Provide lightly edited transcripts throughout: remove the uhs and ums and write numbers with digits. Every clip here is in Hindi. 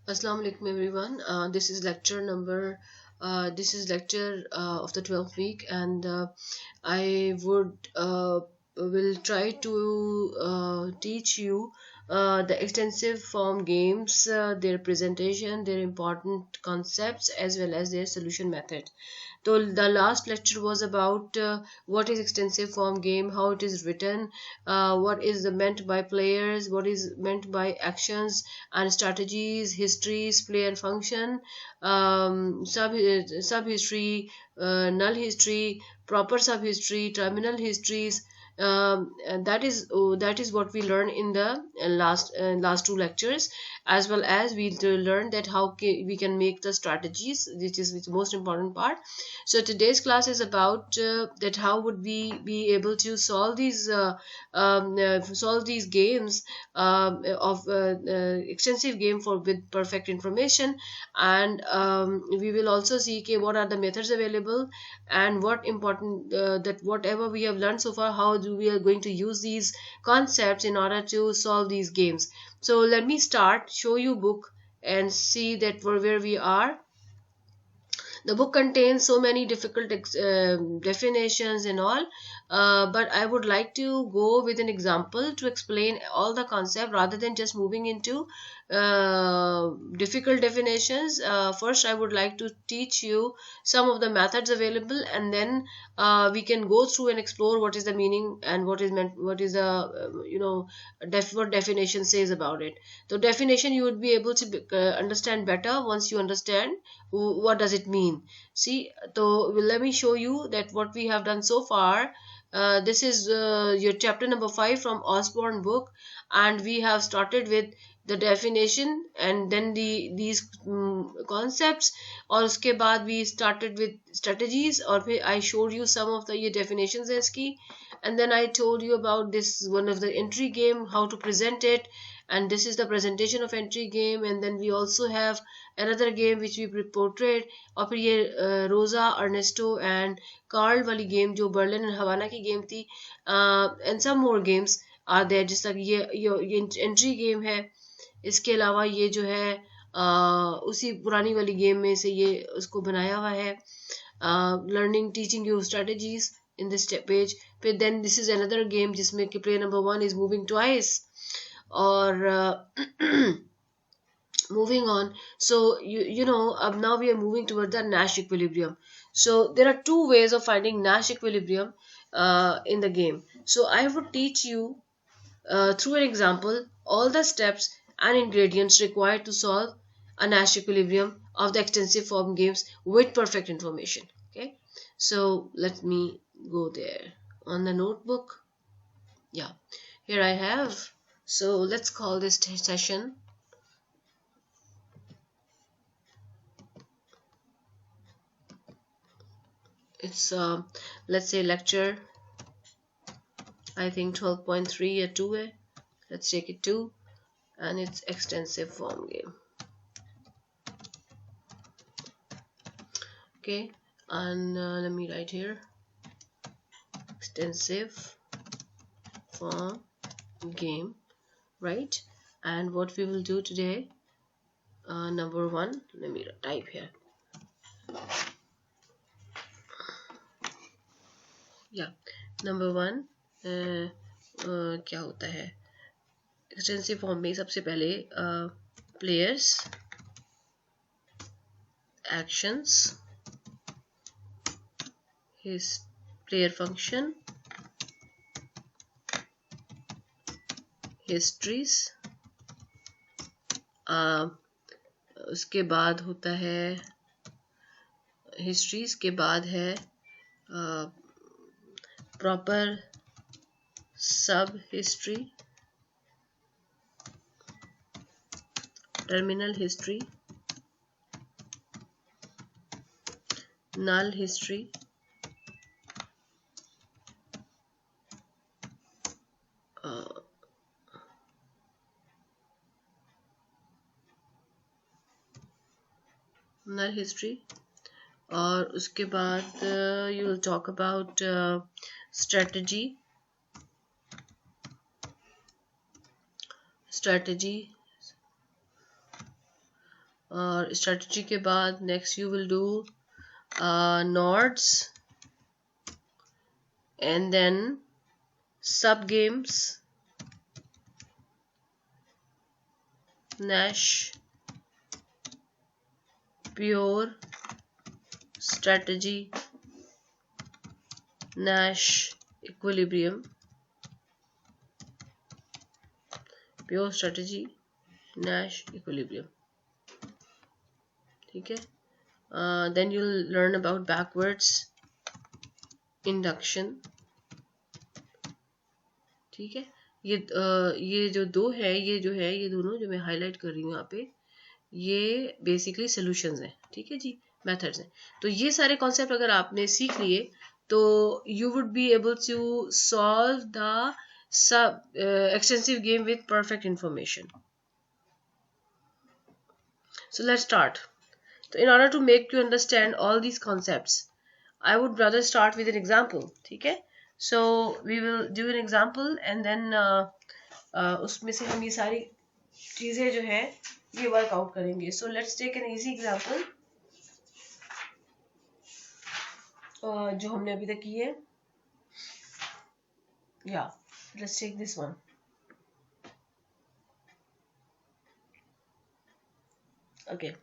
Assalamu alaikum everyone. This is lecture of the 12th week, and I would will try to teach you the extensive form games, their presentation, their important concepts, as well as their solution method. So the last lecture was about what is extensive form game, how it is written, what is meant by players, what is meant by actions and strategies, histories, player function, sub history, null history, proper sub history, terminal histories. And that is what we learned in the last two lectures, as well as we learned that we can make the strategies, which is the most important part. So today's class is about that how would we be able to solve these games of extensive game for with perfect information, and we will also see okay, what are the methods available, and what important that whatever we have learned so far, how do we are going to use these concepts in order to solve these games. So let me start show you book and see that where we are. The book contains so many difficult definitions and all, but I would like to go with an example to explain all the concept rather than just moving into difficult definitions. First I would like to teach you some of the methods available, and then we can go through and explore what is the meaning and what is meant, what is the what definition says about it. So definition you would be able to understand better once you understand what does it mean. See, so let me show you that what we have done so far. This is your chapter number 5 from Osborne book, and we have started with the definition and then these concepts, और उसके बाद we started with strategies, और फिर I showed you some of the ये definitions है इसकी, and then I told you about this one of the entry game, how to present it, and this is the presentation of entry game, and then we also have another game which we portrayed, और फिर ये रोजा अर्नेस्टो एंड कार्ल वाली गेम जो बर्लिन एंड हवाना की गेम थी, and some more games are there, जिस तक ये एंट्री गेम है। इसके अलावा ये जो है उसी पुरानी वाली गेम में से ये उसको बनाया हुआ है, learning teaching you strategies in this page. फिर then this is another game जिसमें कि player number 1 is moving twice, और moving on. So you know now we are moving toward the Nash equilibrium. So there are two ways of finding Nash equilibrium in the game. So I would teach you through an example all the steps and ingredients required to solve a Nash equilibrium of the extensive form games with perfect information. Okay, so let me go there on the notebook. Yeah, here I have. So let's call this session it's let's say lecture, I think 12.3 or 2 let's take it 2, and it's extensive form game. Okay, and let me write here extensive form game, right? And what we will do today, number 1, let me type here. Yeah, number 1 क्या होता है एक्सटेंसिव फॉर्म में? सबसे पहले players, actions, his player function, histories, उसके बाद होता है histories के बाद है proper sub history, terminal history, null history, null history, और उसके बाद you will talk about strategy, और strategy के बाद next you will do nodes and then sub games, Nash, pure strategy, Nash equilibrium, pure strategy, Nash equilibrium. ठीक है. Then you'll learn about backwards induction. ठीक है. ये जो दो है, ये जो है, ये दोनों जो मैं हाईलाइट कर रही हूँ यहाँ पे, ये बेसिकली सॉल्यूशंस हैं. ठीक है जी, मेथड्स हैं. तो ये सारे कॉन्सेप्ट अगर आपने सीख लिए तो you would be able to solve the sub extensive game with perfect information. So let's start. So in order to make you understand all these concepts, I would rather start with an example. ठीक है. So we will do an example and then उसमें से हम ये सारी चीज़ें जो है ये वर्कआउट करेंगे. So let's take an easy example जो हमने अभी तक की है. Yeah, let's take this one. Okay.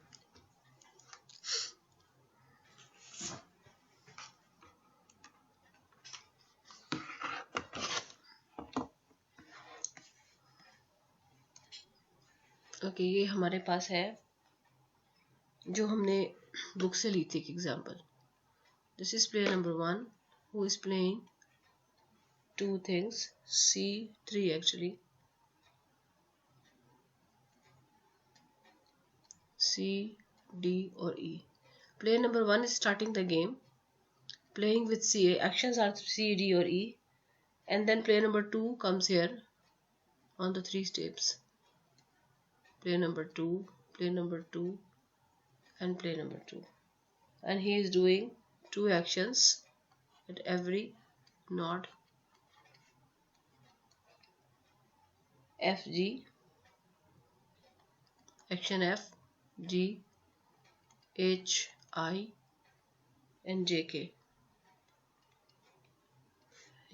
Okay, ये हमारे पास है जो हमने बुक से ली थी एक example. This is player number 1 who is playing two things, C3 actually, C, D or E. Player number 1 is starting the game playing with C. Actions are C, D or E, and then player number 2 comes here on the 3 steps. Player number 2, player number 2 and player number 2, and he is doing 2 actions at every node F, G, action F, G, H, I and J, K.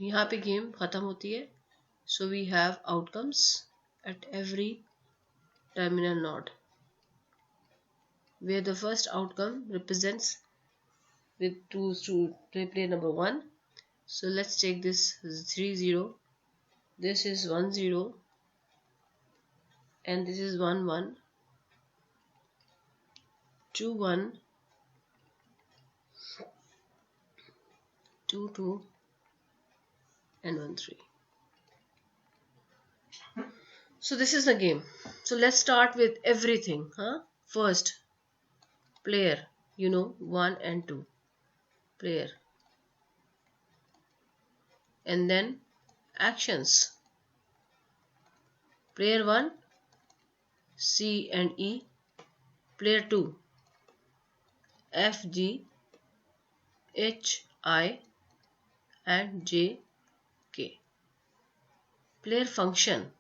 यहाँ पे गेम खत्म होती है. So we have outcomes at every terminal node, where the first outcome represents with 2 to player number 1. So let's take this 3-0. This is 1-0. And this is 1-1, 2-1, 2-2 and 1-3. So this is the game. So let's start with everything. First, player, 1 and 2. Player. And then actions. Player 1, C and E. Player 2, F, G, H, I and J, K. Player function.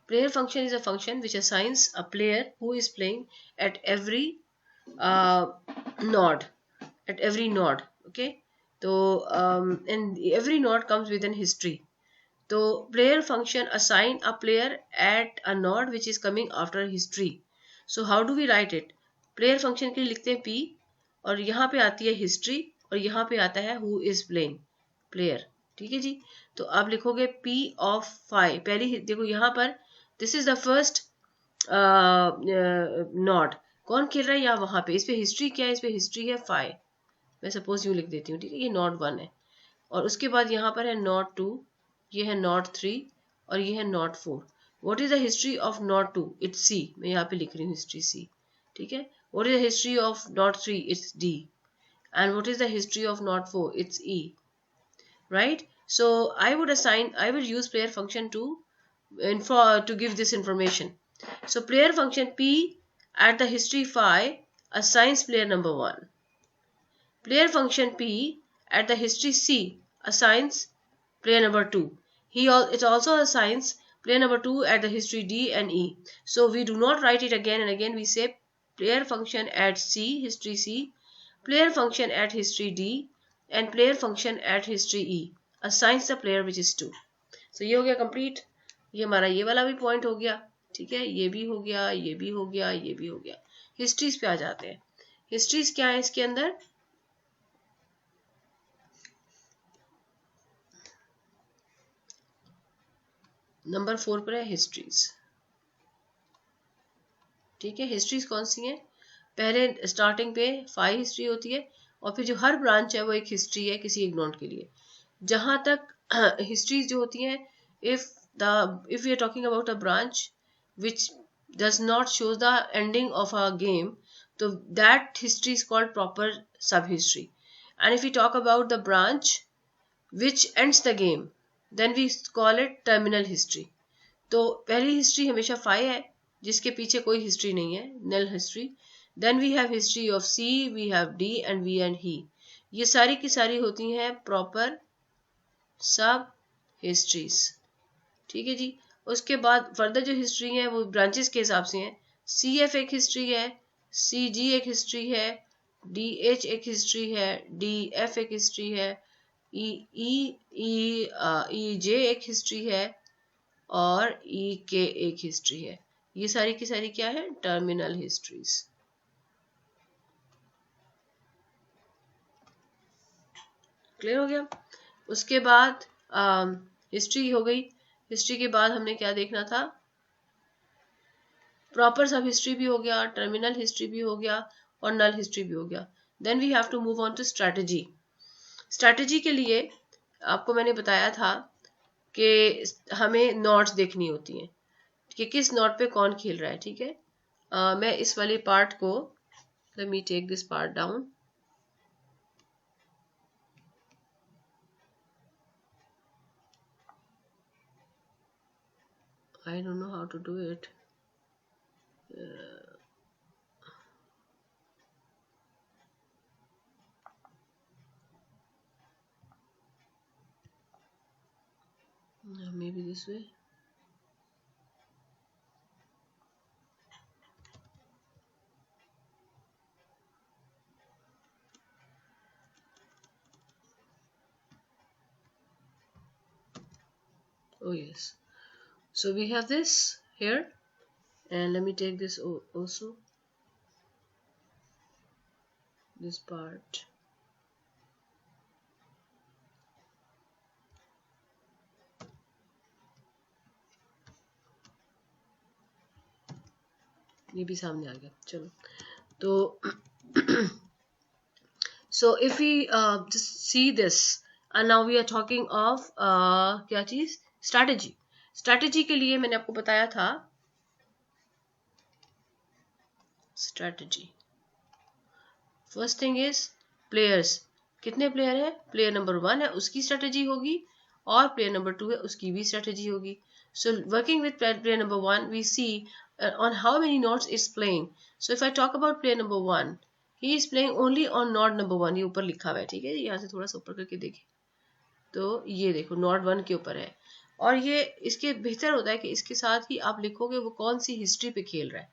Player function is a function which assigns a player who is playing at every node. At every node. Okay. So and every node comes with an history. So player function assign a player at a node which is coming after history. So how do we write it? Player function के लिए लिखते हैं P और यहाँ पे आती है history और यहाँ पे आता है who is playing player. ठीक है जी. तो आप लिखोगे P of 5. पहली देखो यहाँ पर this is the first node. कौन खेल रहा है यहाँ वहाँ पे. इस पे history क्या है? इस पे history है 5. मैं सपोज यूँ लिख देती हूँ. ठीक है. ये node 1 है और उसके बाद यहाँ पर है node 2. ये है नॉट 3 और ये है node 4. What is the history of node 2? It's C. मैं यहाँ पे लिख रही हूँ हिस्ट्री सी. ठीक है. What is the history of not 3? It's D. And what is the history of not 4? It's E. Right. So I would use player function to give this information. So player function P at the history 5 assigns player number 1. Player function P at the history C assigns player number 2. It also assigns player number 2 at the history D and E. So we do not write it again and again. We say player function at C, history C, player function at history D, and player function at history E assigns the player which is 2. So ये हो गया complete. ये हमारा ये वाला भी point हो गया. ठीक है, ये भी हो गया, ये भी हो गया, ये भी हो गया. histories पे आ जाते हैं. histories क्या है इसके अंदर? नंबर 4 पर है हिस्ट्रीज. ठीक है, हिस्ट्रीज कौन सी हैं? पहले स्टार्टिंग पे 5 हिस्ट्री होती है और फिर जो हर ब्रांच है वो एक हिस्ट्री है किसी एक नोट के लिए. जहां तक हिस्ट्रीज जो होती हैं, if we are talking about a branch which does not show the ending of a game, so that history is called proper sub history. And if we talk about the branch which ends the game, then we call it terminal history. तो पहली हिस्ट्री हमेशा 5 है जिसके पीछे कोई हिस्ट्री नहीं है, null history. Then we have history of C, we have D and we and he. ये सारी की सारी होती हैं प्रॉपर सब हिस्ट्रीज. ठीक है जी. उसके बाद फर्दर जो हिस्ट्री है वो ब्रांचेस के हिसाब से हैं. सी एफ एक हिस्ट्री है, सी जी एक हिस्ट्री है, डी एच एक हिस्ट्री है, डी एफ एक हिस्ट्री है, ई जे एक हिस्ट्री है और ई के एक हिस्ट्री है. ये सारी की सारी क्या है? Terminal histories. क्लियर हो गया? उसके बाद हिस्ट्री हो गई. हिस्ट्री के बाद हमने क्या देखना था? प्रॉपर सब हिस्ट्री भी हो गया, टर्मिनल हिस्ट्री भी हो गया और नल हिस्ट्री भी हो गया. Then we have to move on to strategy. Strategy के लिए आपको मैंने बताया था कि हमें नॉट्स देखनी होती हैं कि किस नॉट पे कौन खेल रहा है. ठीक है, मैं इस वाले पार्ट को, let me take this part down. I don't know how to do it. Maybe this way. Oh yes. So we have this here, and let me take this also, this part. ये भी सामने आ गया. चलो तो so if we just see this, and now we are talking of क्या चीज? स्ट्रैटेजी. स्ट्रैटेजी के लिए मैंने आपको बताया था strategy. First thing is players. कितने प्लेयर है? प्लेयर नंबर 1 है, उसकी स्ट्रैटेजी होगी, और प्लेयर नंबर 2 है, उसकी भी स्ट्रैटेजी होगी. So working with player number 1, we see on how many nodes is playing. So if I talk about player number 1, he is playing only on node number 1. ये ऊपर लिखा हुआ है. ठीक है, यहाँ से थोड़ा सा ऊपर करके देखें तो ये देखो नोड 1 के ऊपर है. और ये इसके बेहतर होता है कि इसके साथ ही आप लिखोगे वो कौन सी हिस्ट्री पे खेल रहा है.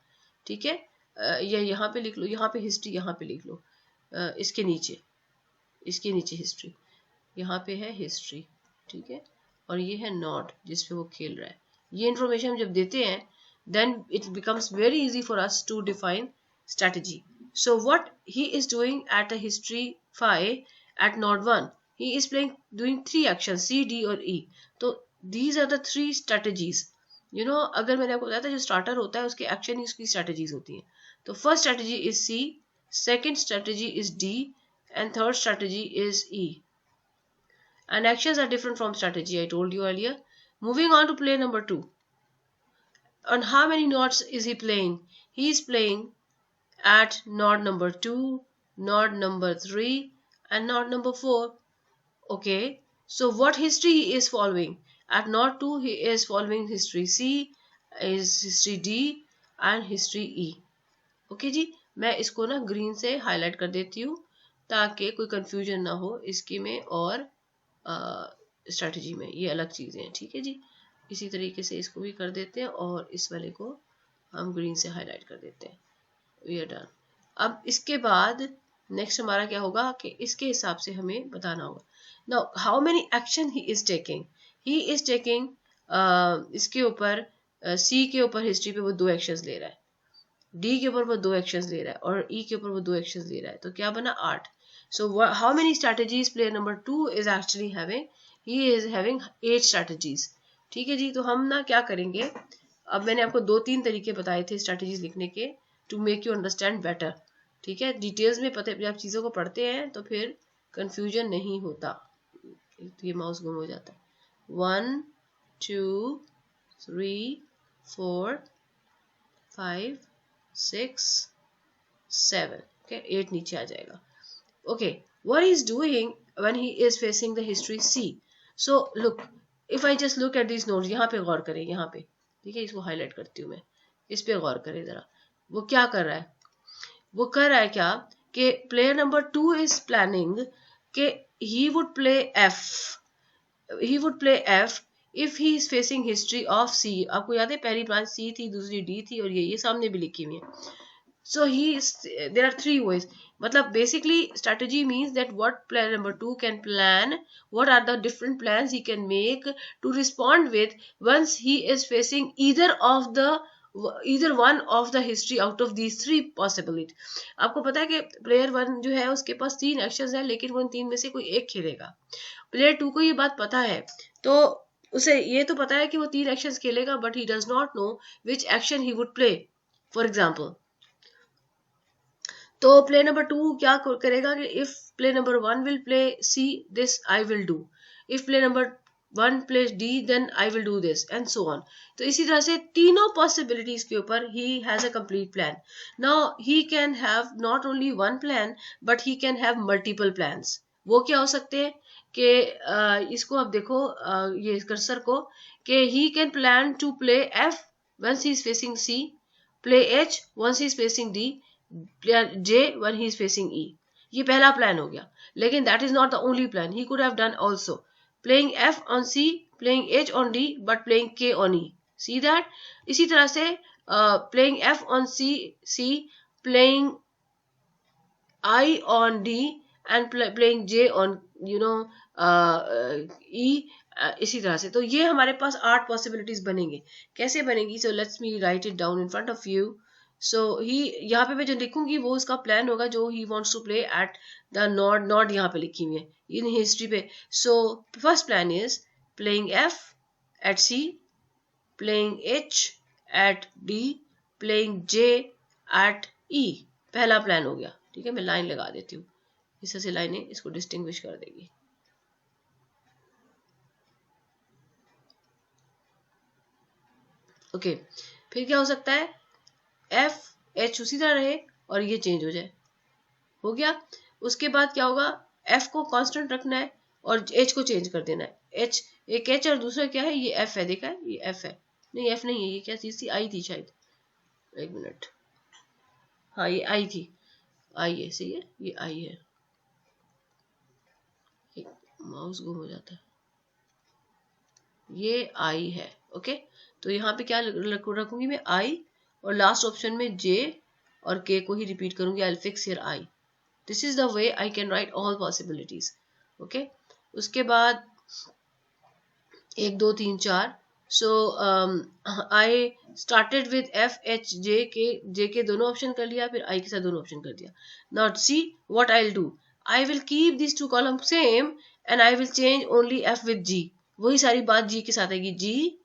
ठीक है, या यहाँ पे लिख लो, यहाँ पे हिस्ट्री यहाँ पे लिख लो, इसके नीचे हिस्ट्री, यहाँ पे है हिस्ट्री. ठीक है, और ये है नोड जिस पे वो खेल रहा है. ये इंफॉर्मेशन हम जब देते हैं then it becomes very easy for us to define strategy. So what he is doing at a history 5 at node 1, he is doing 3 actions, C, D और E. तो these are the 3 strategies. You know, अगर मैंने आपको बताया था जो स्टार्टर होता है उसके एक्शन ही उसकी स्ट्रेटजीज होती हैं. तो first strategy is C, second strategy is D and third strategy is E. And actions are different from strategy, I told you earlier. Moving on to player number 2. On how many nodes is he playing? He is playing at node number 2, node number 3 and node number 4. Okay, so what history he is following? At node 2 he is following history C, is history D and history E. Okay जी, मैं इसको ना ग्रीन से हाईलाइट कर देती हूँ ताकि कोई कंफ्यूजन ना हो इसके में और स्ट्रेटजी में. ये अलग चीजें हैं. ठीक है जी. इसी तरीके से इसको भी कर देते हैं और इस वाले को हम ग्रीन से हाईलाइट कर देते हैं। We are done. अब इसके बाद नेक्स्ट हमारा क्या होगा कि इसके हिसाब से हमें बताना होगा। Now how many action he is taking इसके ऊपर सी के ऊपर हिस्ट्री पे वो 2 एक्शंस ले रहा है, डी के ऊपर वो 2 एक्शंस ले रहा है और ई के ऊपर वो 2 एक्शंस ले रहा है, तो क्या बना 8। So how many strategies player number 2 is actually having, he is having 8 strategies. ठीक है जी। तो हम ना क्या करेंगे, अब मैंने आपको 2-3 तरीके बताए थे स्ट्रैटेजीज लिखने के to make you understand better. ठीक है, डिटेल्स में पता जब चीज़ों को पढ़ते हैं तो फिर कंफ्यूजन नहीं होता। ये माउस गुम हो जाता है। 1 2 3 4 5 6 7, okay, 8 नीचे आ जाएगा। Okay, what he's doing when he is facing the history C. So look, if I just look at these notes, यहाँ पे गौर करें, यहाँ पे ठीक है, इसको हाईलाइट करती हूँ मैं, इस पे गौर करें जरा। वो क्या कर रहा है, वो कर रहा है क्या कि प्लेयर नंबर 2 इज प्लानिंग कि he would play F if he is facing history of C. आपको याद है पहली ब्रांच C थी, दूसरी D थी और ये सामने भी लिखी हुई है। So there are 3 ways. मतलब basically strategy means that what player number 2 can plan, what are the different plans he can make to respond with once he is facing either one of the history out of these 3 possibility. आपको पता है कि प्लेयर 1 जो है उसके पास 3 एक्शंस हैं, लेकिन वो इन 3 में से कोई एक खेलेगा। प्लेयर 2 को ये बात पता है, तो उसे ये तो पता है कि वो 3 एक्शंस खेलेगा, but he does not know which action he would play. For example, तो प्ले नंबर 2 क्या करेगा कि if play number 1 will play C, this I will do, if play number 1 plays D, then I will do this and so on. तो इसी तरह से तीनों पॉसिबिलिटीज के ऊपर he has a complete plan. Now he can have not only one plan but he can have multiple plans. वो क्या हो सकते हैं कि इसको आप देखो, ये कर्सर को, कि he can plan to play F once he is facing C, play H once he is facing D, J when he is facing E. ये पहला प्लान हो गया, लेकिन that is not the only plan. He could have done also playing F on C, playing H on D, but playing K on E. See that? इसी तरह से playing F on C, playing I on D and playing J on E. इसी तरह से, तो ये हमारे पास 8 पॉसिबिलिटीज बनेंगे। कैसे बनेंगी? So let's me write it down in front of you. So he यहाँ पे मैं जो लिखूंगी वो उसका प्लान होगा जो he wants to play at the node यहाँ पे लिखी हुई है इन हिस्ट्री पे। So first plan is playing F at C, playing H at D, playing J at E. पहला प्लान हो गया। ठीक है, मैं लाइन लगा देती हूँ, इस तरह से लाइनें इसको डिस्टिंग्विश कर देगी। ओके, फिर क्या हो सकता है, एफ एच उसी तरह रहे और ये चेंज हो जाए, हो गया। उसके बाद क्या होगा, एफ को कांस्टेंट रखना है और एच को चेंज कर देना है। एच एक एच और दूसरा क्या है, ये एफ है, देखा है, ये एफ है, नहीं एफ नहीं है, ये क्या चीज थी, आई थी शायद, एक मिनट, हाँ ये आई थी, आई है, सही है, ये आई है, माउस गुम हो जाता है, ये आई है। ओके, तो यहाँ पे क्या रखूंगी मैं, आई, और लास्ट ऑप्शन में जे और के को ही रिपीट करूंगी, I will fix here I. This is the way I can write all possibilities. Okay, उसके बाद 1 2 3 4। So I started with F H J K दोनों ऑप्शन कर लिया, फिर आई के साथ दोनों ऑप्शन कर दिया। Now see what I will do, I will keep this 2 column same and I will change only F with G. वही सारी बात जी के साथ आएगी, जी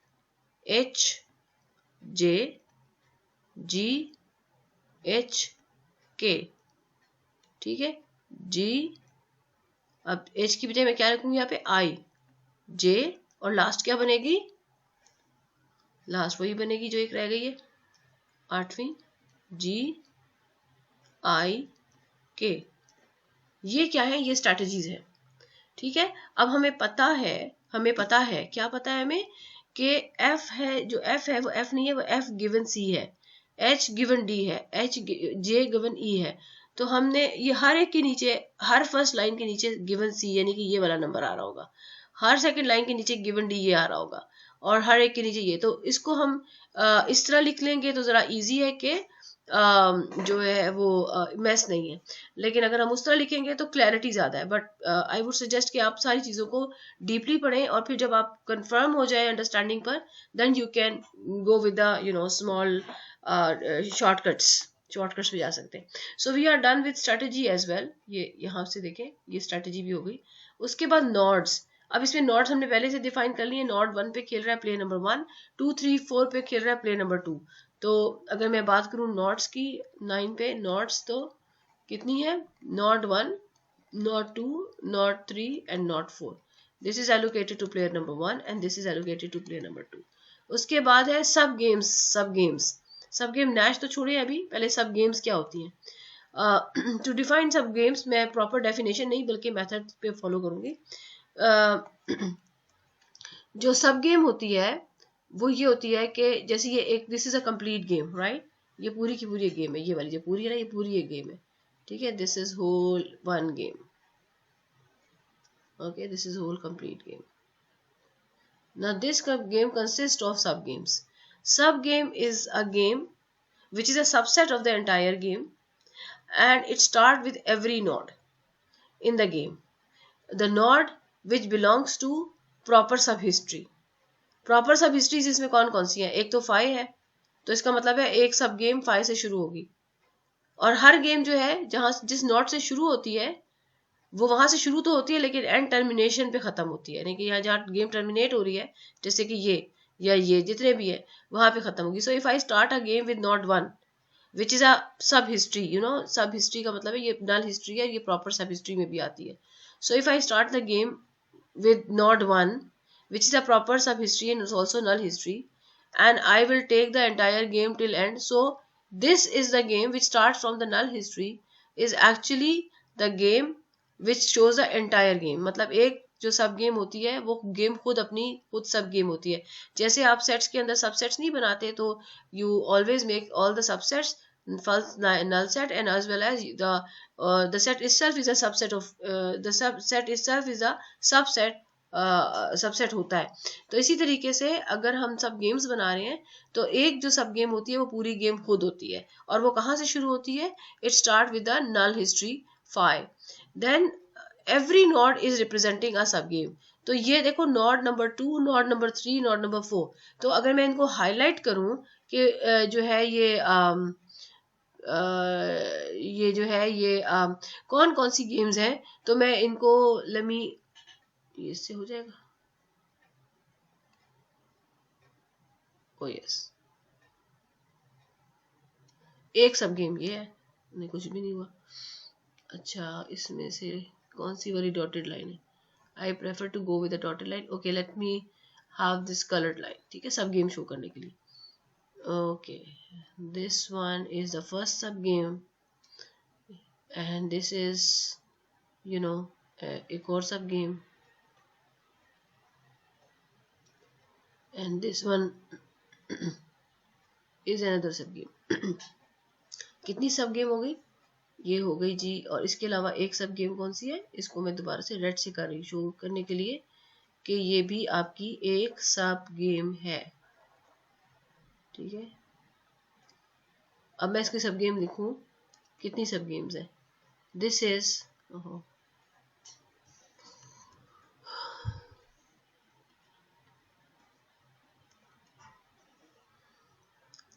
एच जे जी एच के। ठीक है, जी, अब एच की बजाय मैं क्या रखूंगी यहाँ पे, आई, जे, और लास्ट क्या बनेगी, लास्ट वही बनेगी जो एक रह गई है 8वीं, जी आई के। ये क्या है, ये स्ट्रैटेजीज है। ठीक है, अब हमें पता है क्या पता है हमें कि एफ है, जो एफ है वो एफ नहीं है, वो एफ गिवन सी है, एच गिवन डी है, एच जे गिवन ई है। तो हमने ये हर एक के नीचे, हर फर्स्ट लाइन के नीचे गिवन सी यानी कि ये वाला नंबर आ रहा होगा, हर सेकंड लाइन के नीचे गिवन डी ये आ रहा होगा, और हर एक के नीचे ये, तो इसको हम इस तरह लिख लेंगे तो ज़रा इजी है कि जो है वो मैस नहीं है। लेकिन अगर हम उस तरह लिखेंगे तो क्लैरिटी ज़्यादा है। बट आई वुड सजेस्ट कि आप सारी चीज़ों को डीपली पढ़ें और फिर जब आप कंफर्म हो जाए अंडरस्टैंडिंग पर, then you can go with the small shortcuts भी जा सकते हैं। So we are done with strategy as well. ये यहाँ से देखें, ये स्ट्रेटजी भी हो गई। उसके बाद नॉड्स। अब इसमें नॉड्स हमने पहले से डिफाइन कर लिए। नॉड 1 पे खेल रहा है प्लेयर नंबर 1, 2, 3, 4 पे खेल रहा है प्लेयर नंबर 2। तो अगर मैं बात करूं नॉट्स की, 9 पे नॉट्स तो कितनी है? Node 1, node 2, node 3 and node 4। This is allocated to player number 1 and this is allocated to player number 2। उसके बाद है सब गेम्स। सब गेम नैश तो छोड़िए अभी, पहले सब गेम्स क्या होती हैं। टू डिफाइन सब गेम्स मैं प्रॉपर डेफिनेशन नहीं बल्कि मेथड पे फॉलो करूंगी। जो सब गेम होती है वो ये होती है कि जैसे ये एक, this is a complete game, right? ये पूरी की पूरी गेम है, ये वाली जो पूरी है ना, ये पूरी एक गेम है, ठीक है? This is whole one game, okay, this is whole complete game. Now this game consist of sub games. Sub game is a game which is a subset of the entire game, and it starts with every node in the game. The node which belongs to proper subhistory. Proper सब हिस्ट्रीज इसमें कौन कौन सी है? एक तो फाइव है, तो इसका मतलब है एक सब गेम फाइव से शुरू होगी। और हर गेम जो है जहां जिस नोट से शुरू होती है वो वहां से शुरू तो होती है लेकिन एंड टर्मिनेशन पे खत्म होती है, यानी कि यहाँ जहाँ गेम टर्मिनेट हो रही है, जैसे कि ये या ये जितने भी है वहां पे खत्म होगी। So if I start a game with not 1 which is a सब हिस्ट्री, सब हिस्ट्री का मतलब है ये नल हिस्ट्री है, ये प्रॉपर सब हिस्ट्री में भी आती है। So if I start the game with node 1 which is a proper sub history and is also null history, and I will take the entire game till end. So this is the game which starts from the null history, is actually the game which shows the entire game। मतलब एक जो सब गेम होती है वो गेम खुद सब गेम होती है। जैसे आप सेट्स के अंदर सबसेट्स नहीं बनाते तो you always make all the subsets false null set, and as well as the set itself is a subset of the subset itself is a subset subset होता है। तो इसी तरीके से अगर हम सब गेम्स बना रहे हैं तो एक जो सब गेम होती है वो पूरी गेम खुद होती है, और वो कहाँ से शुरू होती है? It start with the null history 5, then every node is representing a sub game. तो ये देखो node number 2, node number 3, node number 4। तो अगर मैं इनको हाईलाइट करूं कि जो है ये जो है ये कौन कौन सी गेम्स हैं, तो मैं इनको लेमी, इससे हो जाएगा, ओ यस, एक सब गेम ये है, नहीं कुछ भी नहीं हुआ। अच्छा, इसमें से कौन सी वाली डॉटेड लाइन है? I prefer to go with the dotted line. Okay, let me have this coloured line, ठीक है, सब गेम शो करने के लिए। Okay, this one is the first sub game and this is एक और sub game, and this one is another sub game. कितनी सब गेम हो गई? ये हो गई जी। और इसके अलावा एक सब गेम कौन सी है? इसको मैं दोबारा से रेड से कर रही हूँ शो करने के लिए कि ये भी आपकी एक सब गेम है, ठीक है। अब मैं इसके सब गेम लिखूं, कितनी सब गेम्स है? दिस इज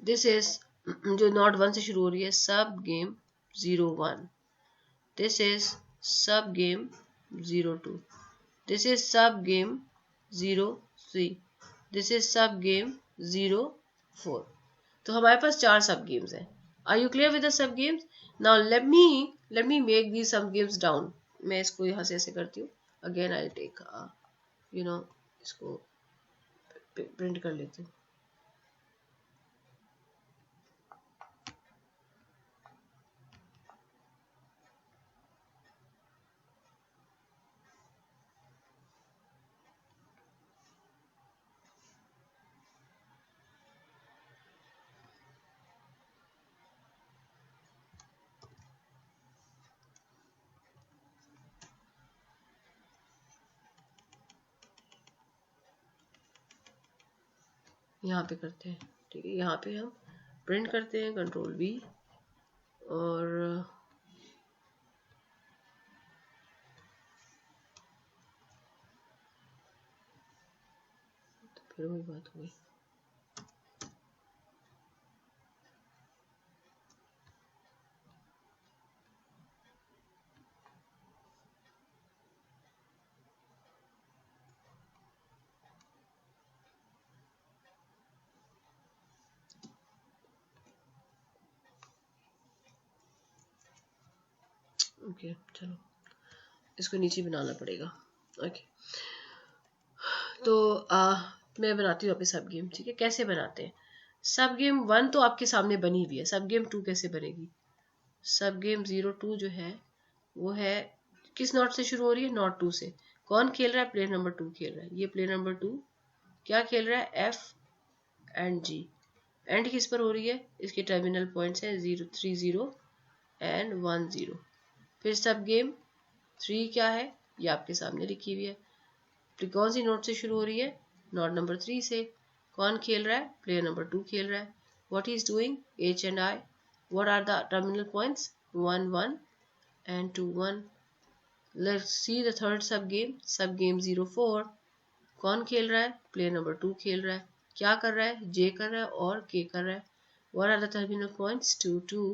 दिस इज जो नॉट 1 से शुरू हो रही है, sub game 01। This is sub game 02। This is sub game 03। This is sub game 04। तो हमारे पास 4 सब गेम्स हैं। Are you clear with the sub games? Now let me make the sub games down. मैं इसको यहाँ से ऐसे करती हूँ। अगेन आई टेक इसको प्रिंट कर लेती हूँ। यहाँ पे करते हैं, ठीक है। यहाँ पे हम प्रिंट करते हैं कंट्रोल V, और फिर वही बात हो गई। ओके चलो, इसको नीचे बनाना पड़ेगा। ओके, तो मैं बनाती हूँ अभी सब गेम, ठीक है। कैसे बनाते हैं? सब गेम 1 तो आपके सामने बनी हुई है, सब गेम 2 कैसे बनेगी? सब गेम 02 जो है वो है किस नोट से शुरू हो रही है? नोट 2 से। कौन खेल रहा है? प्लेयर नंबर 2 खेल रहा है। ये प्लेयर नंबर 2 क्या खेल रहा है? F and G। एंड किस पर हो रही है? इसके टर्मिनल पॉइंट्स है 030 एंड 10। फिर सब गेम 3 क्या है? ये आपके सामने लिखी हुई है। तो कौन सी नोट से शुरू हो रही है? नोट नंबर 3 से। कौन खेल रहा है? प्लेयर नंबर 2 खेल रहा है। What he is doing? H and I। What are the terminal points? 1 1 and 2 1। Let's see the third sub game, sub game 04। कौन खेल रहा है? प्लेयर नंबर 2 खेल रहा है। क्या कर रहा है? J कर रहा है और K कर रहा है। What are the terminal points? 2 2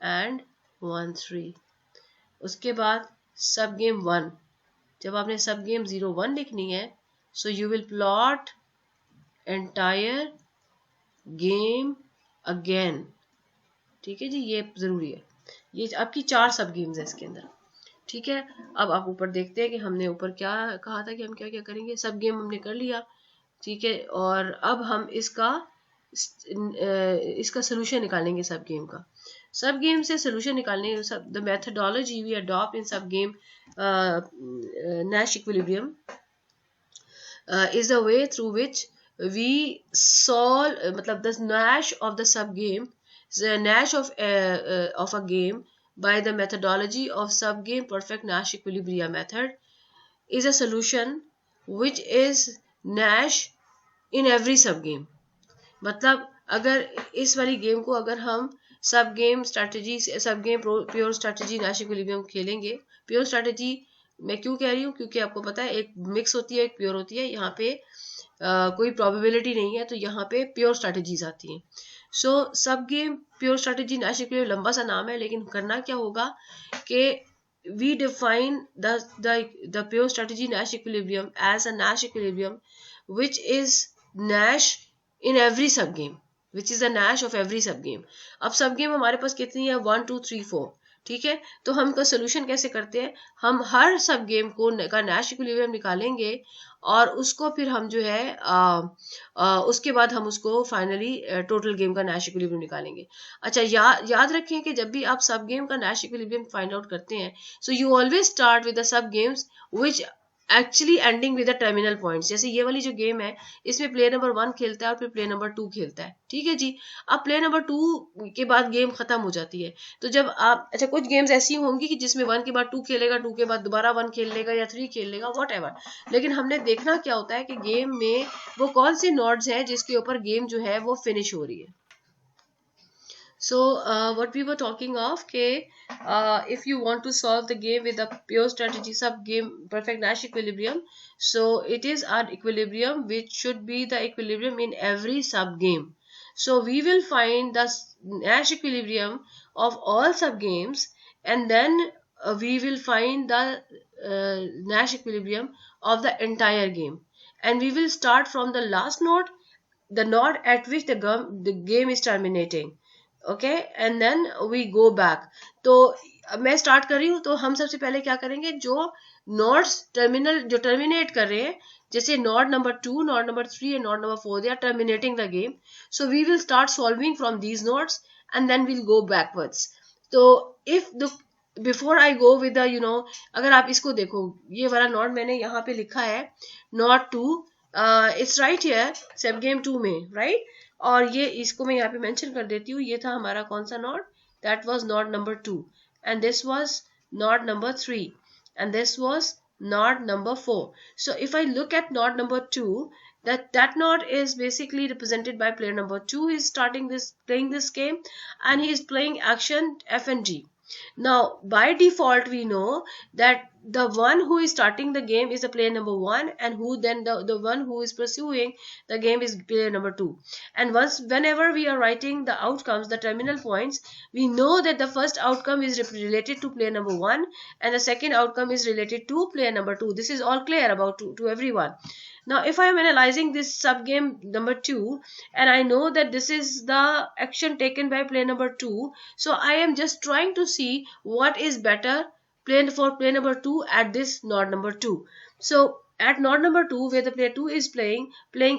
and 1 3। उसके बाद सब गेम 1, जब आपने सब गेम 01 लिखनी है, so you will plot entire game again, ठीक है जी। ये जरूरी है। ये आपकी 4 सब गेम्स है इसके अंदर, ठीक है। अब आप ऊपर देखते हैं कि हमने ऊपर क्या कहा था कि हम क्या क्या करेंगे। सब गेम हमने कर लिया, ठीक है। और अब हम इसका सोल्यूशन निकालेंगे सब गेम का। सब गेम से सोल्यूशन निकालने the methodology we adopt in sub game Nash equilibrium is the way through which we solve मतलब the Nash of the sub game, the Nash of a game by the methodology of sub game perfect Nash equilibria method is a solution which is Nash in every sub game। मतलब अगर इस वाली गेम को अगर हम सब गेम स्ट्रैटेजी सब game pure strategy Nash equilibrium खेलेंगे। प्योर स्ट्रैटेजी मैं क्यों कह रही हूँ? क्योंकि आपको पता है एक मिक्स होती है एक प्योर होती है। यहाँ पे कोई प्रोबेबिलिटी नहीं है, तो यहाँ पे प्योर स्ट्रैटेजीज आती हैं। सो सब game pure strategy Nash equilibrium लंबा सा नाम है, लेकिन करना क्या होगा कि we define the pure strategy Nash equilibrium as a Nash equilibrium which is Nash in every sub game, which is a Nash of every sub game। अब सब गेम हमारे पास कितनी है? 1 2 3 4, ठीक है। तो हम का सोल्यूशन कैसे करते हैं? हम हर सब गेम को का Nash equilibrium निकालेंगे और उसको फिर हम जो है उसके बाद हम उसको फाइनली टोटल गेम का Nash equilibrium निकालेंगे। अच्छा, याद रखें कि जब भी आप सब गेम का Nash equilibrium फाइंड आउट करते हैं, so you always start with the sub games which actually ending with the terminal points. जैसे ये वाली जो गेम है, इसमें प्लेयर नंबर 1 खेलता है और फिर प्लेयर नंबर 2 खेलता है, ठीक है जी। अब प्लेयर नंबर 2 के बाद गेम खत्म हो जाती है। तो जब आप अच्छा, कुछ गेम्स ऐसी होंगी कि जिसमें 1 के बाद 2 खेलेगा, 2 के बाद दोबारा 1 खेल लेगा या 3 खेल लेगा, वॉट एवर। लेकिन हमने देखना क्या होता है कि गेम में वो कौन से नोड्स हैं जिसके ऊपर गेम जो है वो फिनिश हो रही है। So what we were talking of, if you want to solve the game with a pure strategy sub game perfect Nash equilibrium, so it is our equilibrium which should be the equilibrium in every sub game। So we will find the Nash equilibrium of all sub games, and then we will find the Nash equilibrium of the entire game, and we will start from the last node, the node at which the game is terminating, ओके, and then we go back. तो मैं स्टार्ट कर रही हूँ, तो हम सबसे पहले क्या करेंगे? जो नोड्स जो टर्मिनेट कर रहे हैं, जैसे node number 2, node number 3 and node number 4, they are terminating the game. So we will start solving from these nodes and then will go backwards. तो if the before I go with अगर आप इसको देखो, ये वाला नोड मैंने यहाँ पे लिखा है नोड 2, इट्स राइट हियर सब गेम 2 में, राइट। और ये इसको मैं यहाँ पे मेंशन कर देती हूँ। ये था हमारा कौन सा node? That was node number 2, and this was node number 3, and this was node number 4। So if I look at node number 2, That node is basically represented by player number 2. Is playing this game, and he is playing action F and G. Now by default we know that the one who is starting the game is the player number 1, and who then the one who is pursuing the game is player number 2. And whenever we are writing the outcomes, the terminal points, we know that the first outcome is related to player number 1, and the second outcome is related to player number 2. This is all clear about to everyone. Now if I am analyzing this sub game number 2, and I know that this is the action taken by player number 2, so I am just trying to see what is better for player number 2 at this node number 2. So at node number 2, where the player 2 is playing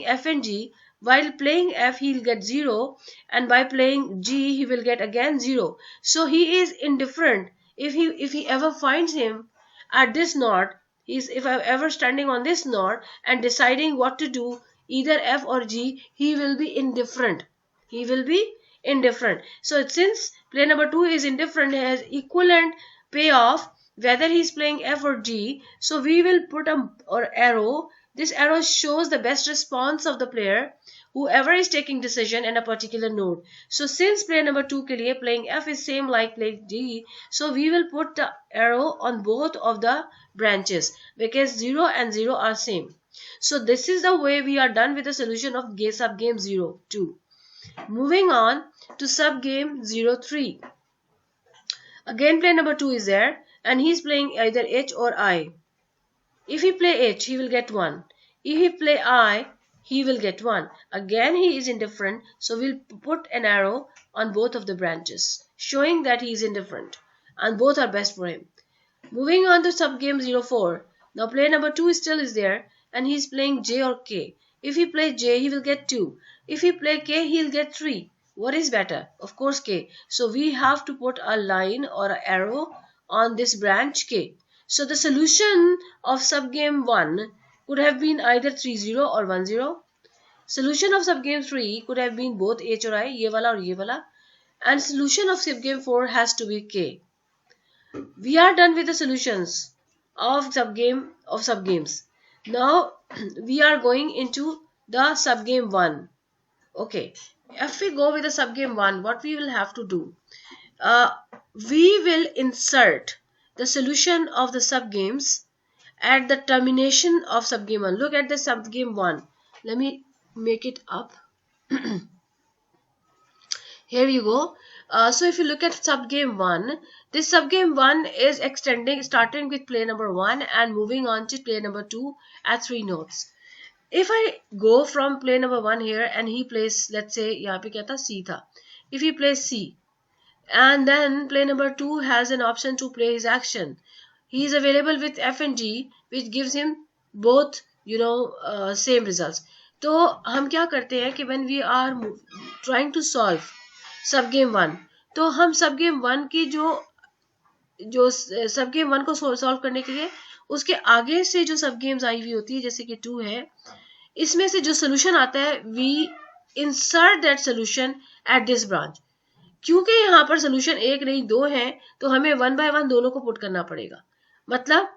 F and G, while playing F he will get 0, and by playing G he will get again 0. So he is indifferent if he ever finds him at this node. If I'm ever standing on this node and deciding what to do, either F or G, he will be indifferent. He will be indifferent. So since player number 2 is indifferent, he has equivalent payoff whether he's playing F or G. So we will put or arrow. This arrow shows the best response of the player, whoever is taking decision in a particular node. So since player number 2 के लिए playing F is same like playing G, so we will put the arrow on both of the branches, because 0 and 0 are same. So this is the way we are done with the solution of subgame 02. Moving on to subgame 03. Again player number 2 is there, and he is playing either H or I. If he play H, he will get 1. If he play I, he will get 1. Again he is indifferent, so we'll put an arrow on both of the branches, showing that he is indifferent and both are best for him. Moving on to subgame 04. Now player number 2 still is there, and he is playing J or K. If he play J, he will get 2. If he play K, he will get 3. What is better? Of course K. So we have to put a line or an arrow on this branch K. So the solution of subgame 1 could have been either 3-0 or 1-0. Solution of subgame 3 could have been both H or I, ye wala or ye wala. And solution of subgame 4 has to be K. We are done with the solutions of subgames. Now we are going into the subgame 1. Okay. If we go with the subgame 1, what we will have to do? We will insert the solution of the subgames at the termination of subgame 1. Look at the subgame 1. Let me make it up. Here you go. So if you look at subgame 1, this subgame 1 is starting with player number 1 and moving on to player number 2 at 3 nodes. If I go from player number 1 here and he plays, let's say यहाँ पे क्या था C था. If he plays C, and then player number 2 has an option to play his action, he is available with F and G, which gives him both same results. तो हम क्या करते हैं कि when we are trying to solve subgame 1, तो हम subgame 1 की जो subgame 1 को solve करने के लिए उसके आगे से जो subgames आई हुई होती है, जैसे कि 2 है, इसमें से जो solution आता है we insert that solution at this branch. क्योंकि यहाँ पर solution 1 नहीं 2 है, तो हमें 1 by 1 दोनों को put करना पड़ेगा. मतलब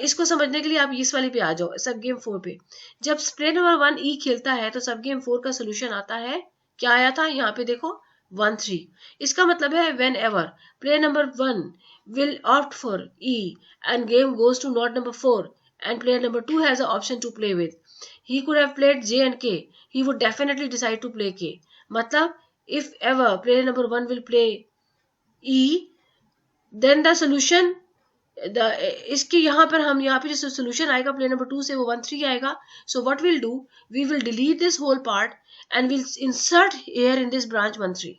इसको समझने के लिए आप इस वाली पे आ जाओ, सबगेम 4 पे. जब प्लेयर नंबर 1 ई खेलता है तो सबगेम 4 का सोल्यूशन आता है, क्या आया था यहाँ पे देखो 1-3. इसका मतलब है when ever player number 1 will opt for E and game goes to node number 4 and player number 2 has an option to play with, he could have played J and K, he would definitely decide to play K. मतलब if ever player number 1 will play E, then the solution इसके यहाँ पर हम यहाँ पे जो सोल्यूशन आएगा प्लेयर नंबर 2 से वो 1-3 आएगा. So what will do, we will delete this whole part and will insert here in this branch 1-3.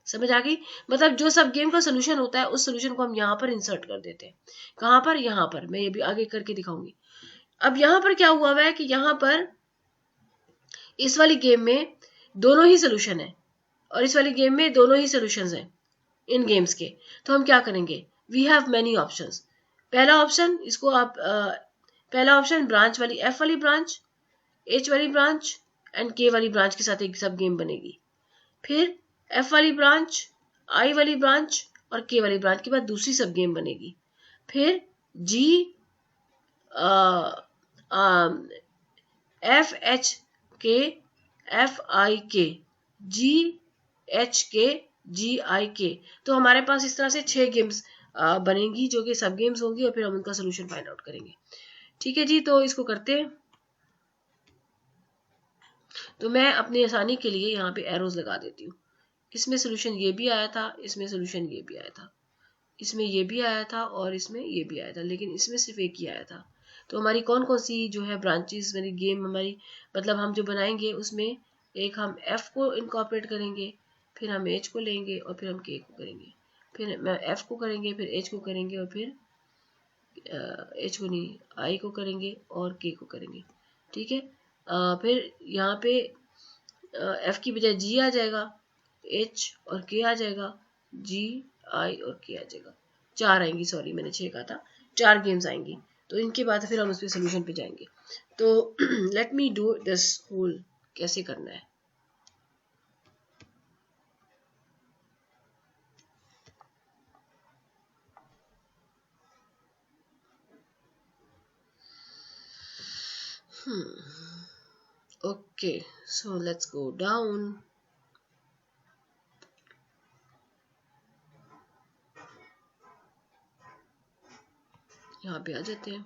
समझ आ गई? मतलब जो सब गेम का सोल्यूशन होता है उस सोल्यूशन को हम यहाँ पर इंसर्ट कर देते हैं. कहाँ पर? यहाँ पर. मैं ये भी आगे करके दिखाऊंगी. अब यहाँ पर क्या हुआ है कि यहाँ पर इस वाली गेम में दोनों ही सोल्यूशन है और इस वाली गेम में दोनों ही सोल्यूशंस हैं इन गेम्स के. तो हम क्या करेंगे, वी हैव मेनी ऑप्शंस. पहला ऑप्शन, इसको आप पहला ऑप्शन ब्रांच वाली एफ वाली ब्रांच, एच वाली ब्रांच एंड के वाली ब्रांच के साथ एक सब गेम बनेगी. फिर एफ वाली ब्रांच, आई वाली ब्रांच और के वाली ब्रांच के बाद दूसरी सब गेम बनेगी. फिर जी FHK GHK तो हमारे पास इस तरह से 6 गेम्स बनेंगी जो कि सब गेम्स होंगी और फिर हम उनका सोल्यूशन फाइंड आउट करेंगे। ठीक है जी, तो इसको करते हैं। तो मैं अपनी आसानी के लिए यहाँ पे एरोज लगा देती हूँ। इसमें सोल्यूशन ये भी आया था, इसमें सोल्यूशन ये भी आया था, इसमें ये भी आया था और इसमें ये भी आया था, लेकिन इसमें सिर्फ एक ही आया था। तो हमारी कौन कौन सी जो है ब्रांचेस मेरी गेम हमारी मतलब हम जो बनाएंगे उसमें एक हम F को इनकॉर्पोरेट करेंगे, फिर हम H को लेंगे और फिर हम K को करेंगे, फिर F को करेंगे, फिर H को करेंगे और फिर H को नहीं I को करेंगे और K को करेंगे। ठीक है, फिर यहाँ पे F की बजाय G आ जाएगा, H और K आ जाएगा, G I और K आ जाएगा। 4 आएंगी, सॉरी मैंने 6 कहा था, 4 गेम्स आएंगी। तो इनके बाद फिर हम उस पर सोल्यूशन पे जाएंगे। तो let me do this whole, कैसे करना है। Okay, so let's go down. यहाँ पे आ जाते हैं।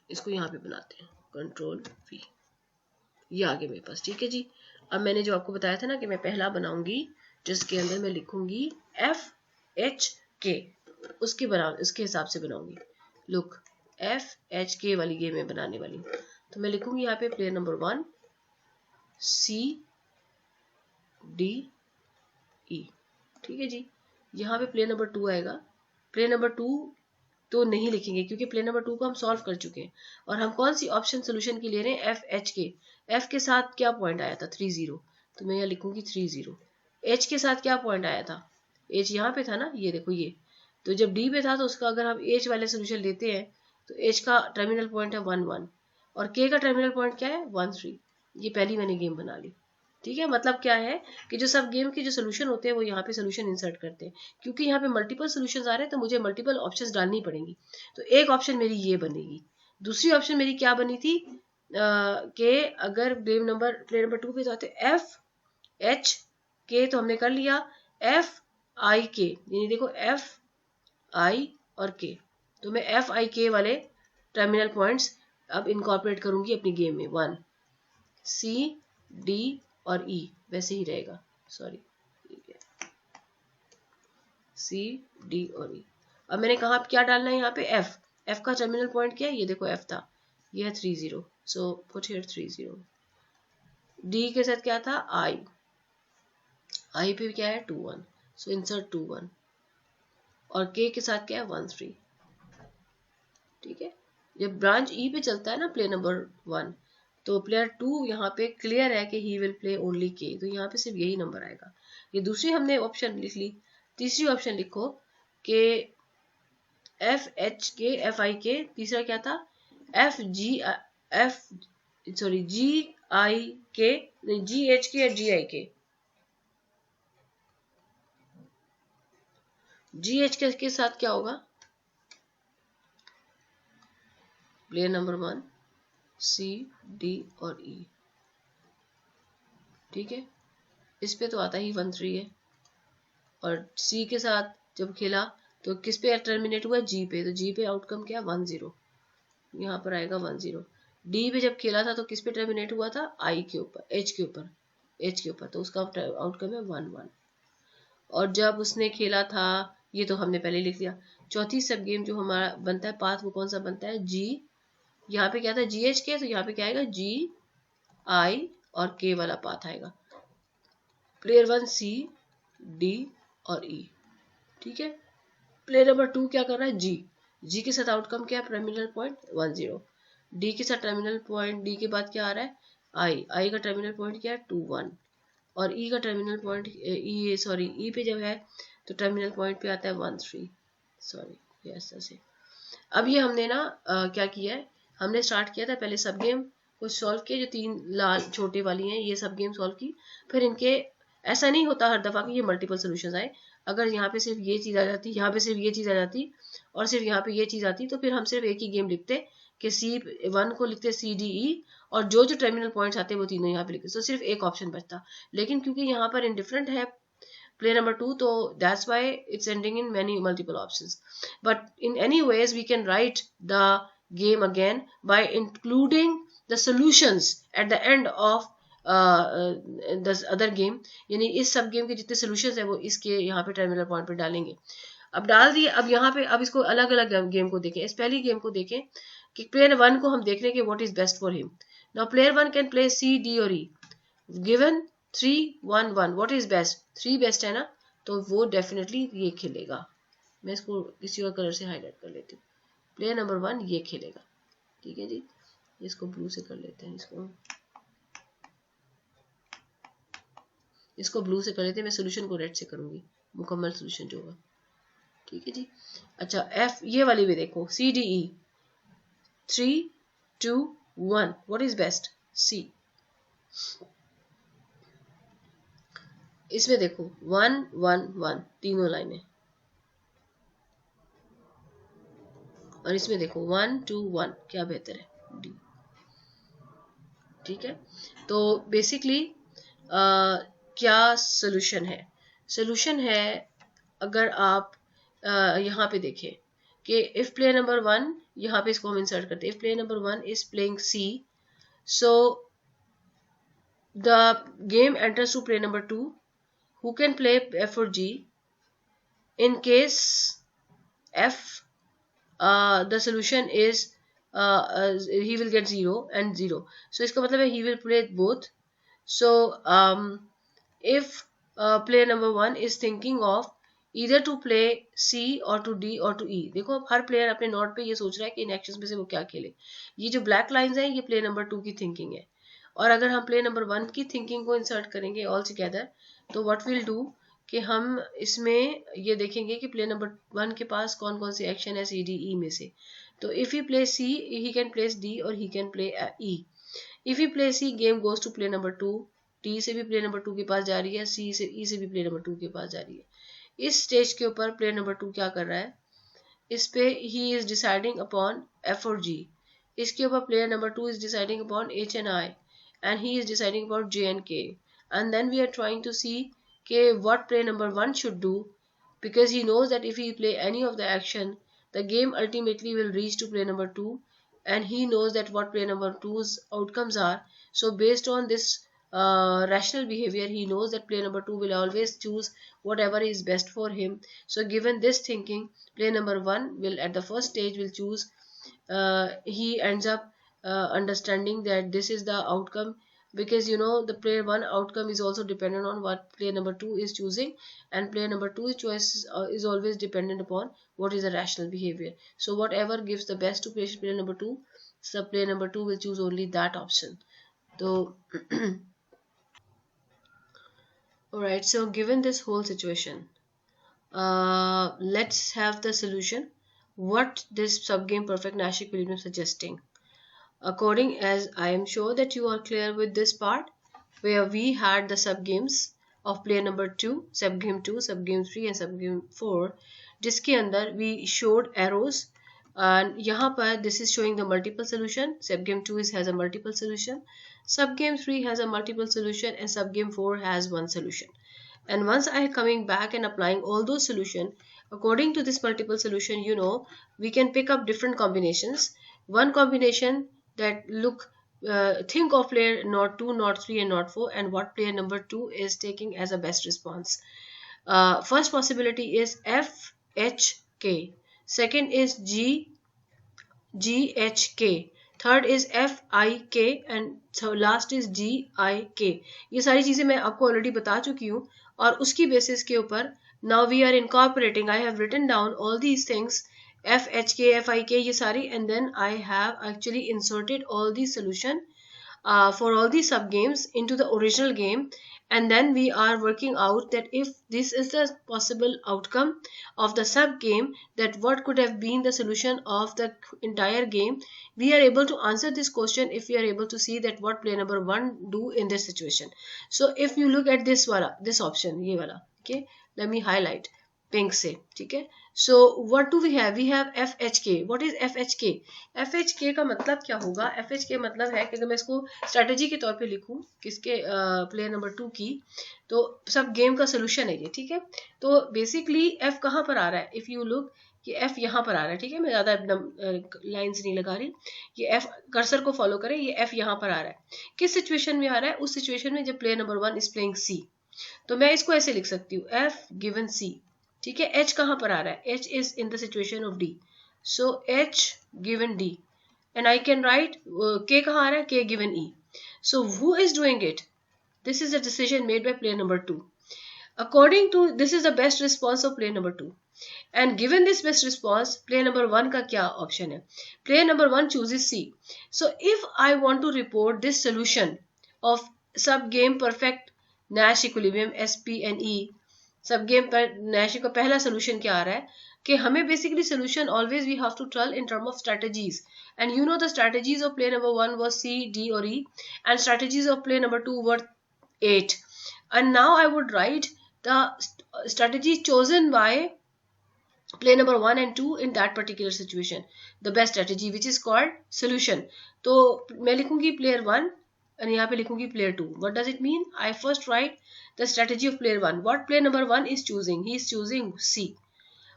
इसको यहाँ पे बनाते हैं, कंट्रोल V, ये आ गया मेरे पास। ठीक है जी, अब मैंने जो आपको बताया था ना कि मैं पहला बनाऊंगी जिसके अंदर मैं लिखूंगी FHK, उसके हिसाब से बनाऊंगी। लुक, FHK वाली गेम में बनाने वाली। तो मैं लिखूंगी यहाँ पे प्लेयर नंबर 1 CDE। ठीक है जी, यहाँ पे प्लेयर नंबर 2 आएगा। प्लेयर नंबर 2 तो नहीं लिखेंगे क्योंकि प्लेयर नंबर 2 को हम सॉल्व कर चुके हैं और हम कौन सी ऑप्शन सोल्यूशन की ले रहे हैं, FHK। F के साथ क्या पॉइंट आया था, 30, तो मैं यहाँ लिखूंगी 30। H के साथ क्या पॉइंट आया था, H यहाँ पे था ना, ये देखो ये। तो जब D पे था तो उसका अगर हम H वाले सोल्यूशन लेते हैं तो H का टर्मिनल पॉइंट है 1 1 और K का टर्मिनल पॉइंट क्या है 1 3। ये पहली मैंने गेम बना ली। ठीक है, मतलब क्या है कि जो सब गेम के जो सोल्यूशन होते हैं वो यहाँ पे सोल्यूशन इंसर्ट करते हैं। क्योंकि यहाँ पे मल्टीपल सोल्यूशंस आ रहे हैं तो मुझे मल्टीपल ऑप्शंस डालनी पड़ेंगी। तो एक ऑप्शन मेरी ये बनेगी, दूसरी ऑप्शन मेरी क्या बनी थी कि अगर प्लेयर नंबर 2 पे जाते FHK, तो हमने कर लिया FIK, यानी देखो FI और K। तो मैं FIK वाले टर्मिनल पॉइंट्स अब इनकॉर्पोरेट करूंगी अपनी गेम में। 1 C D और E वैसे ही रहेगा, सॉरी C D और E। अब मैंने कहा क्या डालना है यहाँ पे F का टर्मिनल पॉइंट क्या है, ये देखो F था, ये है 30, सो पुट हियर 30। D के साथ क्या था I पे क्या है 2 1, सो इंसर्ट 2 1 और K के साथ क्या है 1 3। ठीक है, जब ब्रांच E पे चलता है ना प्लेयर नंबर 1, तो प्लेयर 2 यहाँ पे क्लियर है कि he will play only K, तो यहाँ पे सिर्फ यही नंबर आएगा। ये दूसरी हमने ऑप्शन लिख ली। तीसरी ऑप्शन लिखो कि FHK FIK, तीसरा क्या था GIK नहीं GHK और GIK। GHK के साथ क्या होगा, प्लेयर नंबर 1 C D और E। ठीक है, इस पे तो आता ही 1 3 है और C के साथ जब खेला तो किस पे टर्मिनेट हुआ, G पे, तो G पे आउटकम क्या 1 0, यहाँ पर आएगा 1 0। D पे जब खेला था तो किस पे टर्मिनेट हुआ था I के ऊपर, H के ऊपर, तो उसका आउटकम है 1 1। और जब उसने खेला था, ये तो हमने पहले लिख लिया। चौथी सब गेम जो हमारा बनता है पाथ, वो कौन सा बनता है G, यहाँ पे क्या था GHK, तो यहाँ पे क्या आएगा GI और K वाला पाथ आएगा। प्लेयर 1 C D और E। ठीक है, प्लेयर नंबर 2 क्या कर रहा है G के साथ आउटकम क्या है, टर्मिनल पॉइंट 1 0। D के साथ टर्मिनल पॉइंट, D के बाद क्या आ रहा है I का टर्मिनल पॉइंट क्या है 2 1 और E का टर्मिनल पॉइंट E पे जब है तो टर्मिनल पॉइंट पे आता है 1 3, सॉरी ऐसे। अब ये हमने ना क्या किया है, हमने स्टार्ट किया था पहले सब गेम को सॉल्व किया, जो 3 लाल छोटे वाली हैं ये सब गेम सॉल्व की। फिर इनके ऐसा नहीं होता हर दफा कि ये मल्टीपल सॉल्यूशंस आए, अगर यहाँ पे सिर्फ ये चीज़ आ जाती, यहाँ पे सिर्फ ये चीज़ आ जाती और सिर्फ यहाँ पे ये चीज़ आती, तो फिर हम सिर्फ एक ही गेम लिखते कि C1 को लिखते CDE और जो जो टर्मिनल पॉइंट्स आते हैं वो तीनों यहाँ पे लिखते, तो सिर्फ एक ऑप्शन बचता। लेकिन क्योंकि यहाँ पर इंडिफरेंट है player number 2, so that's why it's ending in many multiple options. But in any ways we can write the game again by including the solutions at the end of the other game. यानी इस सब गेम के जितने solutions है वो इसके यहाँ पे टर्मिनल पॉइंट पे डालेंगे। अब डाल दिए, अब यहाँ पे अब इसको अलग अलग गेम को देखें। इस पहली गेम को देखें कि प्लेयर 1 को हम देख रहे हैं कि what is best for him. Now player 1 can play C, D or E. Given 3, 1, 1, what is best? 3 best है ना, तो वो डेफिनेटली ये खेलेगा। मैं इसको किसी और कलर से हाईलाइट कर लेती हूँ। प्लेयर नंबर 1 ये खेलेगा, ठीक है जी। इसको ब्लू से कर लेते हैं, इसको ब्लू से कर लेते हैं। मैं सोल्यूशन को रेड से करूंगी, मुकम्मल सोल्यूशन जो होगा, ठीक है जी। अच्छा एफ, ये वाली भी देखो, C D E, 3, 2, 1, what is best? C. इसमें देखो 1, 1, 1 तीनों लाइनें, और इसमें देखो 1, 2, 1, क्या बेहतर है? डी, ठीक है। तो बेसिकली क्या सोल्यूशन है? सोल्यूशन है, अगर आप यहाँ पे देखें कि इफ प्लेयर नंबर 1, यहाँ पे इसको हम इंसर्ट करते हैं, if player number 1 is playing C, so the game enters to player number 2 who can play F or G. In case F, the solution is he will get 0 and 0. So इसका मतलब है he will play both. So if player number 1 is thinking of either to play C or to D or to E. देखो अब हर प्लेयर अपने नोट पे ये सोच रहा है कि इन एक्शंस में से वो क्या खेले। ये जो ब्लैक लाइंस हैं ये प्लेयर नंबर 2 की थिंकिंग है, और अगर हम प्लेयर नंबर 1 की थिंकिंग को इंसर्ट करेंगे ऑल टुगेदर, तो व्हाट विल डू कि हम इसमें ये देखेंगे कि प्लेयर नंबर 1 के पास कौन कौन सी एक्शन है सी डी ई में से। तो if he play C, he can place D और he can play E. If he play C, game goes to player number 2, D से भी प्लेयर नंबर 2 के पास जा रही है, सी से, ई से भी प्लेयर नंबर 2 के पास जा रही है। इस स्टेज के ऊपर प्लेयर नंबर 2 क्या कर रहा है, इस पे he is deciding upon F और जी। इसके ऊपर player number 2 is deciding upon H and I, and he is deciding about J and K, and then we are trying to see what player number 1 should do, because he knows that if he play any of the action, the game ultimately will reach to player number 2, and he knows that what player number 2's outcomes are. So based on this rational behavior, he knows that player number 2 will always choose whatever is best for him. So given this thinking, player number 1 will at the first stage will choose, he ends up understanding that this is the outcome, because you know the player 1 outcome is also dependent on what player number 2 is choosing, and player number 2's choice is always dependent upon what is the rational behavior. So whatever gives the best to player number 2, so player number 2 will choose only that option. So alright, so given this whole situation, let's have the solution. What this subgame perfect Nash equilibrium suggesting? According as I am sure that you are clear with this part, where we had the subgames of player number 2, subgame 2, subgame 3 and subgame 4, जिसके अंदर we showed arrows, and यहाँ पर this is showing the multiple solution. Subgame 2 has a multiple solution, subgame 3 has a multiple solution, and subgame 4 has one solution. And once I am coming back and applying all those solutions according to this multiple solution, you know, we can pick up different combinations. One combination that think of player not 2, not 3 and not 4, and what player number 2 is taking as a best response. First possibility is F H K, second is G H K, third is F I के, and last is ji I K. ये सारी चीजें मैं आपको ऑलरेडी बता चुकी हूँ, और उसकी बेसिस के ऊपर now we are incorporating, I have written down all these things, F H K F I K, ये सारी, and then I have actually inserted all the solution for all the sub games into the original game, and then we are working out that if this is the possible outcome of the sub game, that what could have been the solution of the entire game. We are able to answer this question if we are able to see that what player number 1 do in this situation. So if you look at this option, ye wala, okay, let me highlight. Pink से, ठीक है। So what do we have F H K. What is F H K? F H K का मतलब क्या होगा? एफ एच के मतलब है कि अगर मैं इसको स्ट्रेटेजी के तौर पे लिखूं किसके, प्लेयर नंबर 2 की, तो सब गेम का सोल्यूशन है ये, ठीक है। तो बेसिकली एफ कहाँ पर आ रहा है? इफ यू लुक, ये एफ यहाँ पर आ रहा है, ठीक है। मैं ज्यादा लाइंस नहीं लगा रही, ये एफ कर्सर को फॉलो करें, ये एफ यहाँ पर आ रहा है। किस सिचुएशन में आ रहा है? उस सिचुएशन में जब प्लेयर नंबर 1 इज प्लेइंग सी। तो मैं इसको ऐसे लिख सकती हूँ, एफ गिवन सी, ठीक है। एच कहाँ पर आ रहा है? H is in the situation of D, so H given D, and I can right के कहाँ आ रहा है? के given E. So who is doing it? This is the decision made by player number 2. According to this is the best response of player number 2. And given this best response, player number 1 का क्या option है? Player number 1 chooses C. So if I want to report this solution of sub-game perfect Nash equilibrium SPNE, sub-game पर Nash का पहला solution क्या आ रहा है? कि हमें basically solution always we have to tell in terms of strategies. And you know the strategies of player number 1 was C, D or E, and strategies of player number 2 were 8. And now I would write the strategy chosen by player number 1 and 2 in that particular situation, the best strategy which is called solution. तो मैं लिखूंगी player 1 और यहाँ पे लिखूंगी player 2. What does it mean? I first write the strategy of player 1. What player number 1 is choosing? He is choosing C.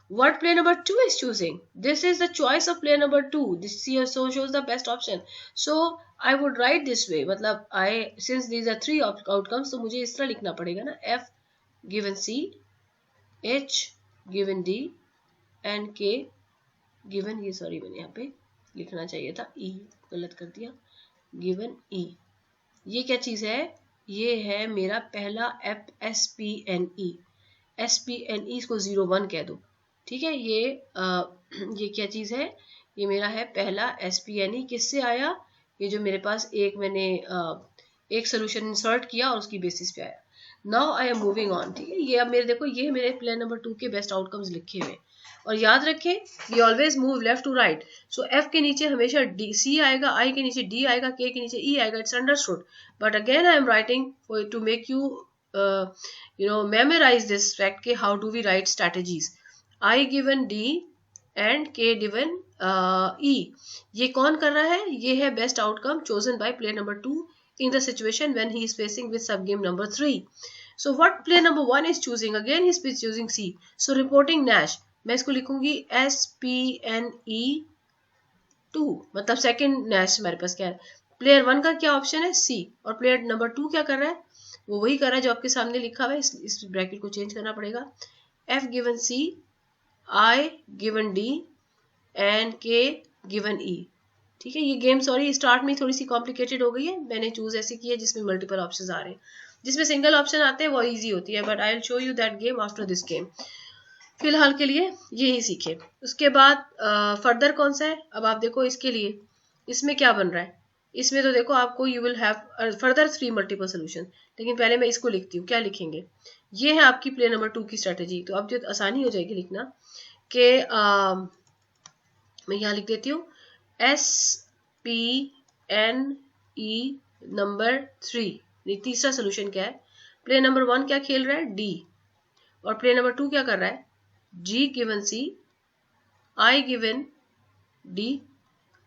What player number 2 is choosing? This is the choice of player number 2. This so shows the best option. So I would write this way. मतलब since these are three outcomes, तो मुझे इस तरह लिखना पड़ेगा ना, F given C, H given D, and K given, ये सॉरी मैंने यहाँ पे लिखना चाहिए था, E गलत कर दिया, given E. ये क्या चीज़ है? ये है मेरा पहला SPNE. SPNE इसको 01 कह दो, ठीक है। ये क्या चीज़ है? ये मेरा है पहला SPNE. किससे आया? ये जो मेरे पास मैंने एक सोल्यूशन इंसर्ट किया और उसकी बेसिस पे आया. Now I am moving on, ठीक है। ये अब मेरे देखो, ये मेरे प्लेयर नंबर 2 के बेस्ट आउटकम्स लिखे हुए, और याद रखें we always move left to right. So F के नीचे हमेशा सी आएगा, आई के नीचे डी आएगा, के नीचे ई आएगा. It's understood, but again I am writing to make you memorise this fact के how do we write strategies. I given D and K given E. ये कौन कर रहा है? ये है best outcome chosen by player number 2 in the situation when he is facing with subgame number 3. So what player number 1 is choosing? Again he is choosing C. So reporting Nash, मैं इसको लिखूंगी SPNE 2, मतलब सेकंड Nash हमारे पास क्या है. प्लेयर 1 का क्या ऑप्शन है? C. और प्लेयर नंबर 2 क्या कर रहा है? वो वही कर रहा है जो आपके सामने लिखा हुआ है. इस ब्रैकेट को चेंज करना पड़ेगा. F given C, I given D and K given E. ठीक है. ये गेम सॉरी स्टार्ट में थोड़ी सी कॉम्प्लिकेटेड हो गई है, मैंने चूज ऐसे किया जिसमें मल्टीपल ऑप्शंस आ रहे हैं. जिसमें सिंगल ऑप्शन आते हैं वो इजी होती है, but I will show you that game after this game. फिलहाल के लिए यही सीखे. उसके बाद फर्दर कौन सा है? अब आप देखो इसके लिए, इसमें क्या बन रहा है. इसमें तो देखो आपको you will have further 3 multiple solution. लेकिन पहले मैं इसको लिखती हूँ. क्या लिखेंगे? ये है आपकी प्लेयर नंबर 2 की स्ट्रेटेजी. तो अब जो आसानी हो जाएगी लिखना कि मैं यहाँ लिख देती हूँ SPNE नंबर 3. तीसरा सोल्यूशन क्या है? प्लेयर नंबर 1 क्या खेल रहा है? D. और प्लेयर नंबर 2 क्या कर रहा है? G given C, I given D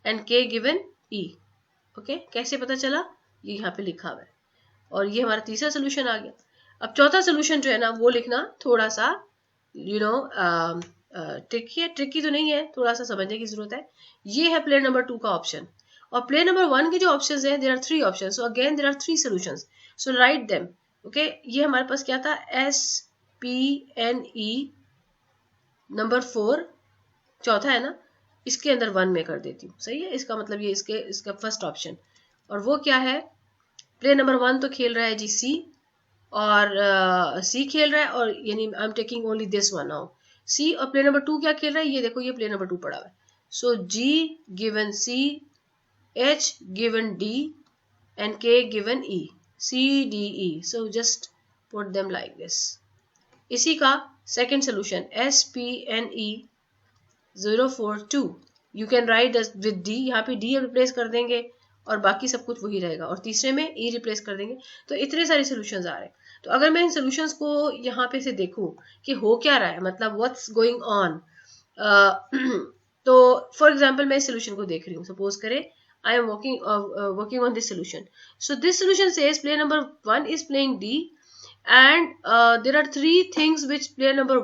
and K given E. Okay, कैसे पता चला? ये यहाँ पे लिखा हुआ है. और ये हमारा तीसरा सोल्यूशन आ गया. अब चौथा सोल्यूशन जो है ना, वो लिखना थोड़ा सा ट्रिकी तो नहीं है, थोड़ा सा समझने की जरूरत है. ये है प्लेयर नंबर 2 का ऑप्शन, और प्लेयर नंबर 1 के जो ऑप्शंस हैं, there are 3 options. So again there are 3 solutions, so write them. Okay, ये हमारे पास क्या था? SPNE नंबर 4 चौथा है ना, इसके अंदर 1 में कर देती हूँ. सही है. इसका मतलब ये इसका फर्स्ट ऑप्शन. और वो क्या है? प्लेयर नंबर 1 तो खेल रहा है जी C, और C खेल रहा है, और यानी I am taking only this one now. C. और प्लेयर नंबर 2 क्या खेल रहा है? ये देखो, ये प्लेयर नंबर 2 पड़ा हुआ है. सो G given C, H given D and K given E. C, D, E. So just put them like this. इसी का second solution SPNE 042. You can write with D. यहाँ पे D रिप्लेस कर देंगे और बाकी सब कुछ वही रहेगा, और तीसरे में E रिप्लेस कर देंगे. तो इतने सारे सोल्यूशंस आ रहे हैं. तो अगर मैं इन सॉल्यूशंस को यहाँ पे से देखूं कि हो क्या रहा है, मतलब व्हाट्स गोइंग ऑन, तो फॉर एग्जाम्पल मैं इस सोल्यूशन को देख रही हूँ, सपोज करें I am working on this solution. So this solution says player number 1 is playing D, and there are three things which player number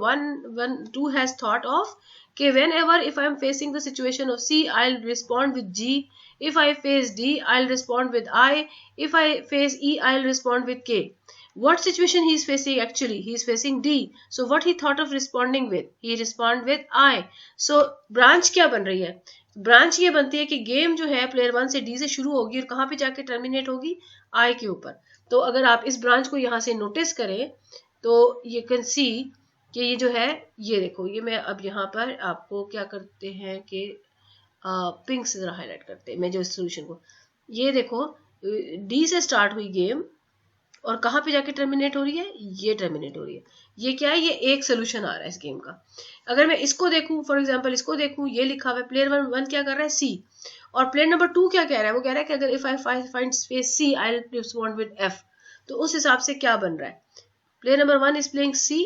2 has thought of. Okay, whenever if I am facing the situation of C, I'll respond with G. If I face D, I'll respond with I. If I face E, I'll respond with K. What situation he is facing? Actually he is facing D. So what he thought of responding with? He respond with I. So branch क्या बन रही है? ब्रांच ये बनती है कि गेम जो है प्लेयर 1 से डी से शुरू होगी और कहाँ पे जाके टर्मिनेट होगी? आई के ऊपर. तो अगर आप इस ब्रांच को यहाँ से नोटिस करें तो यू कैन सी कि ये जो है, ये देखो, ये मैं अब यहाँ पर आपको क्या करते हैं कि पिंक से जरा हाईलाइट करते हैं मैं जो सोल्यूशन को. ये देखो डी से स्टार्ट हुई गेम और कहाँ पे जाके टर्मिनेट हो रही है? ये टर्मिनेट हो रही है. ये क्या है? ये एक सोल्यूशन आ रहा है इस गेम का. अगर मैं इसको देखूं, फॉर एग्जांपल इसको देखूं, ये लिखा हुआ है प्लेयर 1 क्या कर रहा है? सी. और प्लेयर नंबर 2 क्या कह रहा है? वो कह रहा है कि अगर if I find space C I will respond with F. तो उस हिसाब से क्या बन रहा है? Player number 1 is playing C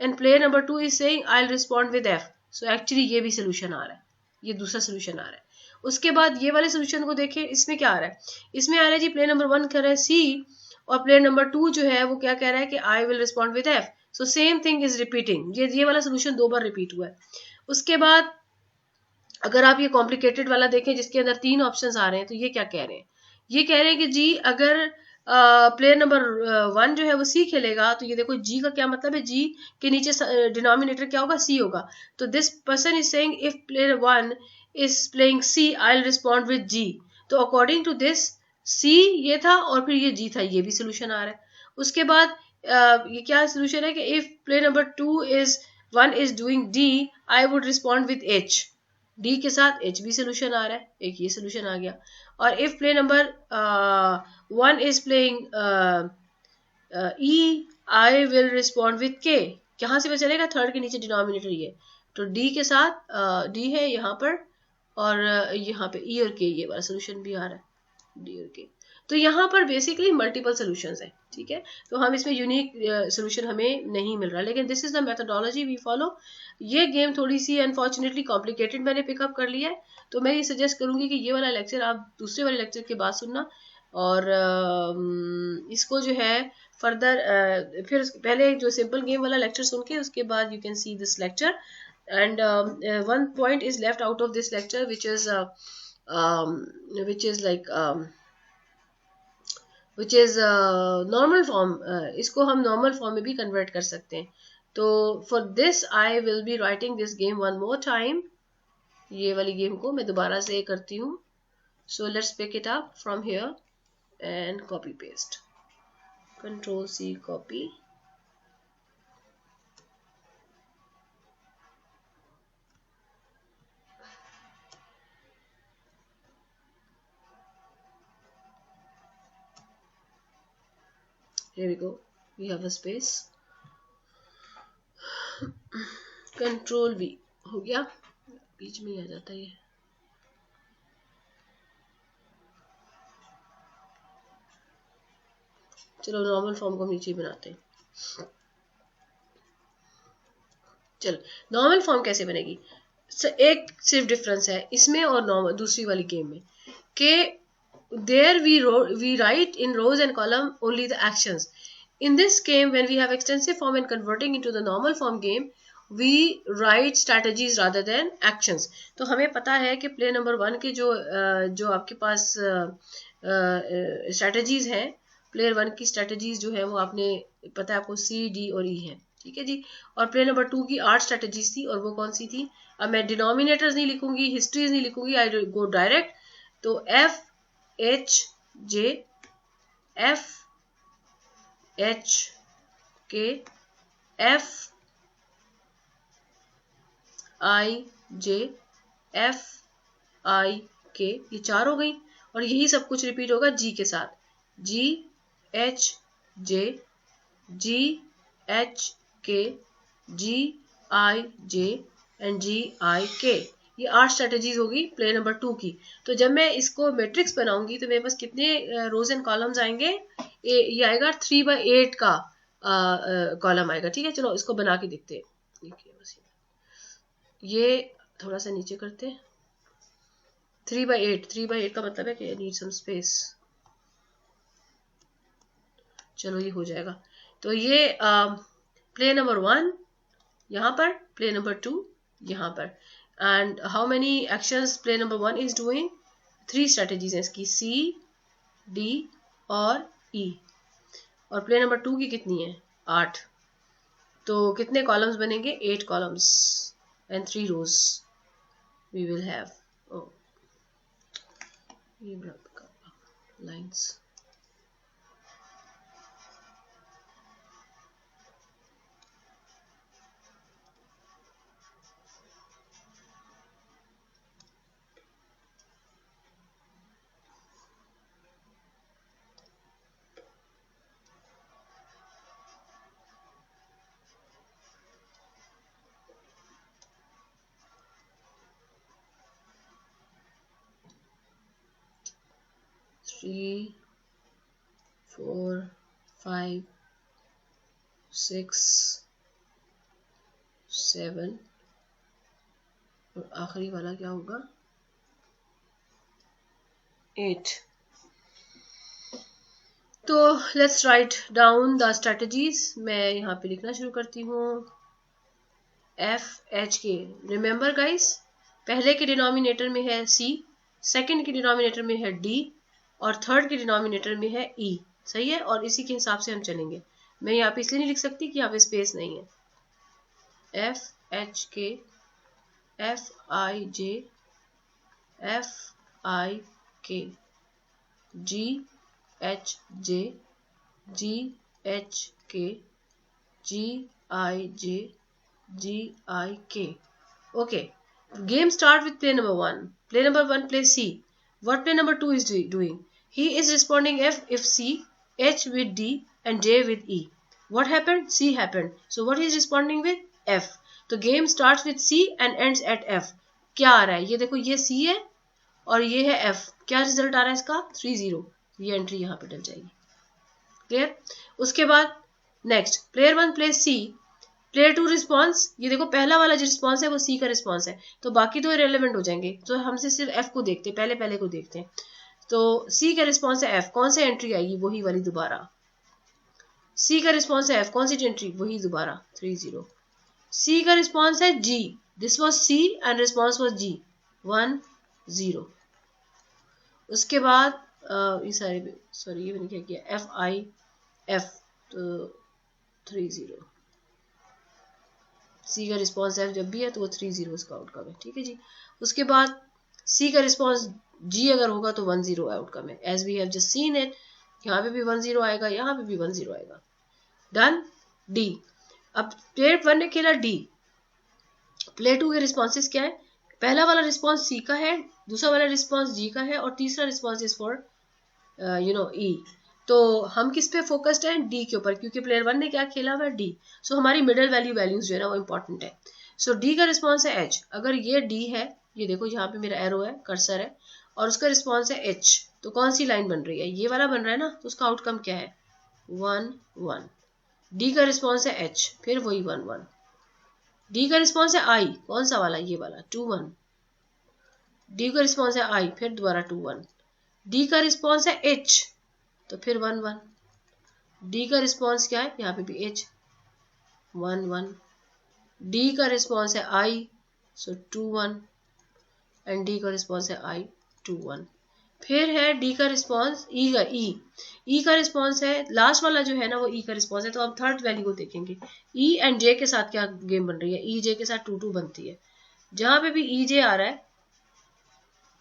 and player number 2 is saying I will respond with F. So actually ये भी सोल्यूशन आ रहा है, ये दूसरा सोल्यूशन आ रहा है. उसके बाद ये वाले सोल्यूशन को देखें, इसमें क्या आ रहा है? इसमें आ रहा है जी प्लेयर नंबर 1 कह रहा है सी और प्लेयर नंबर 2 जो है वो क्या कह रहा है कि आई will respond with F. So same thing is repeating. ये वाला सोल्यूशन 2 बार रिपीट हुआ है. उसके बाद अगर आप ये कॉम्प्लिकेटेड वाला देखें जिसके अंदर 3 ऑप्शंस आ रहे हैं, तो ये क्या कह रहे हैं? ये कह रहे हैं कि जी अगर प्लेयर नंबर 1 जो है वो सी खेलेगा, तो ये देखो जी का क्या मतलब है? जी के नीचे डिनोमिनेटर क्या होगा? सी होगा. तो this person is saying if player 1 is playing C I will respond with G. तो अकॉर्डिंग टू दिस सी ये था और फिर ये जी था, ये भी सोल्यूशन आ रहा है. उसके बाद ये क्या सोल्यूशन है कि if player number 1 is doing D I would respond with H. D के साथ एच भी सोल्यूशन आ रहा है, एक ये सोल्यूशन आ गया. और if player number 1 is playing E I will respond with के. कहाँ से पता चलेगा? थर्ड के नीचे डिनोमिनेटर ये. तो डी के साथ डी है यहाँ पर और यहाँ पे ई और के, ये वाला सोल्यूशन भी आ रहा है, डी और के. तो यहाँ पर बेसिकली मल्टीपल सोल्यूशंस है. ठीक है, तो हम इसमें यूनिक सोल्यूशन हमें नहीं मिल रहा, लेकिन this is the methodology we follow. ये गेम थोड़ी सी अनफॉर्चुनेटली कॉम्प्लिकेटेड मैंने पिकअप कर लिया है, तो मैं ये सजेस्ट करूंगी कि ये वाला लेक्चर आप दूसरे वाले लेक्चर के बाद सुनना और इसको जो है फर्दर फिर पहले जो सिंपल गेम वाला लेक्चर सुन के उसके बाद you can see this lecture. And one point is left out of this lecture, which is normal form. इसको हम normal form में भी convert कर सकते हैं. तो for this I will be writing this game one more time. ये वाली गेम को मैं दोबारा से करती हूँ. So let's pick it up from here and copy paste. Control C copy. Here we go. We have a space. Control V हो गया, बीच में आ जाता है ये. चलो नॉर्मल फॉर्म को हम नीचे बनाते हैं. चलो नॉर्मल फॉर्म कैसे बनेगी? एक सिर्फ डिफरेंस है इसमें और नॉर्मल दूसरी वाली गेम में कि there we write in rows and column only the actions. In this game when we have extensive form and converting into the normal form game we write strategies rather than actions. तो हमें पता है कि प्लेयर नंबर 1 के जो आपके पास स्ट्रेटजीज हैं, प्लेयर 1 की स्ट्रेटजीज जो है वो आपने पता है आपको सी डी और ई है. ठीक है जी. और प्लेयर नंबर 2 की 8 स्ट्रेटजीज थी और वो कौन सी थी? अब मैं डिनोमिनेटर्स नहीं लिखूंगी, हिस्ट्रीज नहीं लिखूंगी, आई गो डायरेक्ट. तो F H J F H K F I J F I K, ये 4 हो गई. और यही सब कुछ रिपीट होगा जी के साथ. जी एच जे जी एच के जी आई जे एंड जी आई के. ये 8 स्ट्रेटेजीज होगी प्ले नंबर 2 की। तो जब मैं इसको मैट्रिक्स बनाऊंगी तो मेरे पास कितने रोज एंड कॉलम्स आएंगे? ये आएगा 3/8 का कॉलम आएगा। ठीक है, चलो इसको बना के देखते हैं। ये थोड़ा सा नीचे करते हैं। 3/8 का मतलब है कि नीड सम स्पेस। चलो ये हो जाएगा। तो ये प्ले नंबर 1 यहाँ पर, प्ले नंबर 2 यहाँ पर। And how many actions play number 1 is doing? 3 strategies हैं इसकी, सी, डी और ई। और प्ले नंबर 2 की कितनी है? 8। तो कितने कॉलम्स बनेंगे? 8 columns and 3 rows we will have. Lines. Three, 4, 5, 6, 7 और आखिरी वाला क्या होगा? 8। तो let's write down the strategies. मैं यहाँ पे लिखना शुरू करती हूँ। FHK। रिमेंबर गाइस, पहले के डिनोमिनेटर में है C, सेकंड के डिनोमिनेटर में है D और थर्ड के डिनोमिनेटर में है E। सही है, और इसी के हिसाब से हम चलेंगे। मैं यहाँ पे इसलिए नहीं लिख सकती कि यहाँ पे स्पेस नहीं है। FHK, FIJ, FIK, GHJ, GHK, GIJ, GIK. Okay. Game start with play number 1. Play number 1 plays C. What play number 2 is doing? He is responding F if C, H with D and J with E. What happened? C happened. So what he is responding with? F. तो game start with C and ends at F। क्या आ रहा है? ये देखो, ये C है और ये है F। क्या रिजल्ट आ रहा है इसका? 30। ये एंट्री यहाँ पे डल जाएगी। क्लियर? उसके बाद next, player 1 plays C, player 2 response. ये देखो, पहला वाला जो रिस्पॉन्स है वो C का रिस्पॉन्स है, तो बाकी तो इरेलेवेंट हो जाएंगे। तो हमसे सिर्फ F को देखते हैं, पहले को देखते हैं। तो C का रिस्पॉन्स है F, कौन सी एंट्री आएगी? वही वाली दोबारा। C का रिस्पॉन्स है F, कौन सी एंट्री? वही दोबारा 30। C का रिस्पॉन्स है G, this was C and response was G, 1 0। उसके बाद ये सारे, सॉरी ये मैंने क्या किया, FIF, तो 30। C का रिस्पॉन्स F जब भी है तो वो 30 उसका आउटकम है। ठीक है जी। उसके बाद C का रिस्पॉन्स G अगर होगा तो 1 0 आउटकम है, as we have just seen it. यहाँ पे भी 1 0 आएगा, यहाँ पे भी 1 0 आएगा। डन। D। अब प्लेयर 1 ने खेला D, प्लेयर 2 के रिस्पॉन्सेस क्या है? पहला वाला रिस्पॉन्स C का है, दूसरा वाला रिस्पॉन्स G का है और तीसरा रिस्पॉन्स इज फॉर E। तो हम किस पे फोकस्ड हैं? D के ऊपर, क्योंकि प्लेयर 1 ने क्या खेला हुआ है? D। सो हमारी मिडिल वैल्यू वैल्यूज जो है ना वो इंपॉर्टेंट है। सो D का रिस्पॉन्स है H। अगर ये D है, ये देखो यहाँ पे मेरा एरो है, कर्सर है, और उसका रिस्पॉन्स है H, तो कौन सी लाइन बन रही है? ये वाला बन रहा है ना, तो उसका आउटकम क्या है? 1 1। D का रिस्पॉन्स है H, फिर वही 1 1। D का रिस्पॉन्स है I, कौन सा वाला? ये वाला, 2 1। D का रिस्पॉन्स है I, फिर दोबारा 2 1। D का रिस्पॉन्स है H, तो फिर 1 1। D का रिस्पॉन्स क्या है? यहाँ पे भी H, 1 1। D का रिस्पॉन्स है I, सो 2 1 एंड D का रिस्पॉन्स है I, 2 1। फिर है D का रिस्पॉन्स, E का रिस्पॉन्स है, लास्ट वाला जो है ना वो E का रिस्पॉन्स है। तो अब थर्ड वैल्यू को देखेंगे, E एंड J के साथ क्या गेम बन रही है? E J के साथ 2 2 बनती है। जहां पे भी E J आ रहा है,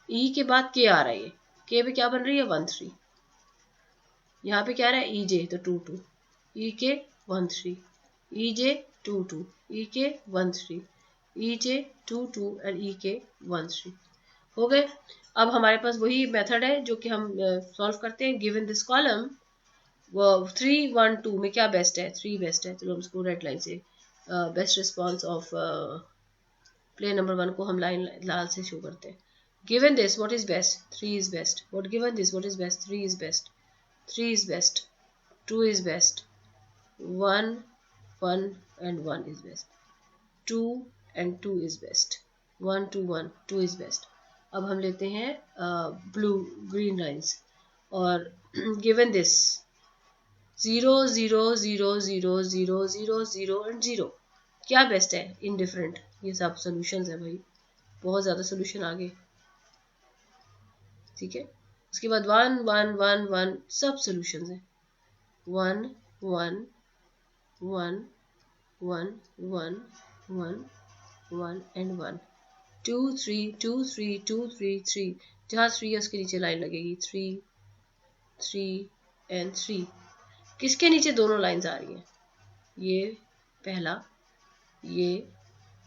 E के बाद K आ रहा है, K पे क्या बन रही है? 1 3। यहाँ पे क्या आ रहा है? E J, तो 2 2, E K 1 3, E J 2 2, E K 1 3, E J 2 2 and E K 1 3। हो गए। अब हमारे पास वही मेथड है जो कि हम सॉल्व करते हैं। गिवन दिस कॉलम, वो 3 1 2 में क्या बेस्ट है? 3 बेस्ट है। चलो हम इसको रेड लाइन से, best response of player number 1 को हम लाइन लाल से शो करते हैं. Given this, what is best? 3 is best. What given this, what is best? 3 is best. 3 is best. 2 is best. 1, 1 and 1 is best. 2 and 2 is best. 1, 2, 1, 2 is best. अब हम लेते हैं ब्लू ग्रीन लाइन्स और given this 0, 0, 0, 0, 0, 0, 0 and 0 क्या बेस्ट है? इनडिफरेंट. ये सब सोल्यूशंस है भाई, बहुत ज़्यादा सोल्यूशन आगे. ठीक है, उसके बाद 1, 1, 1, 1 सब सोल्यूशंस हैं. 1, 1, 1, 1, 1, 1, 1 and 1. 2, 3, 2, 3, 2, 3, 3. जहाँ 3 है उसके नीचे लाइन लगेगी. 3, 3 and 3. किसके नीचे दोनों लाइन्स आ रही हैं? ये पहला, ये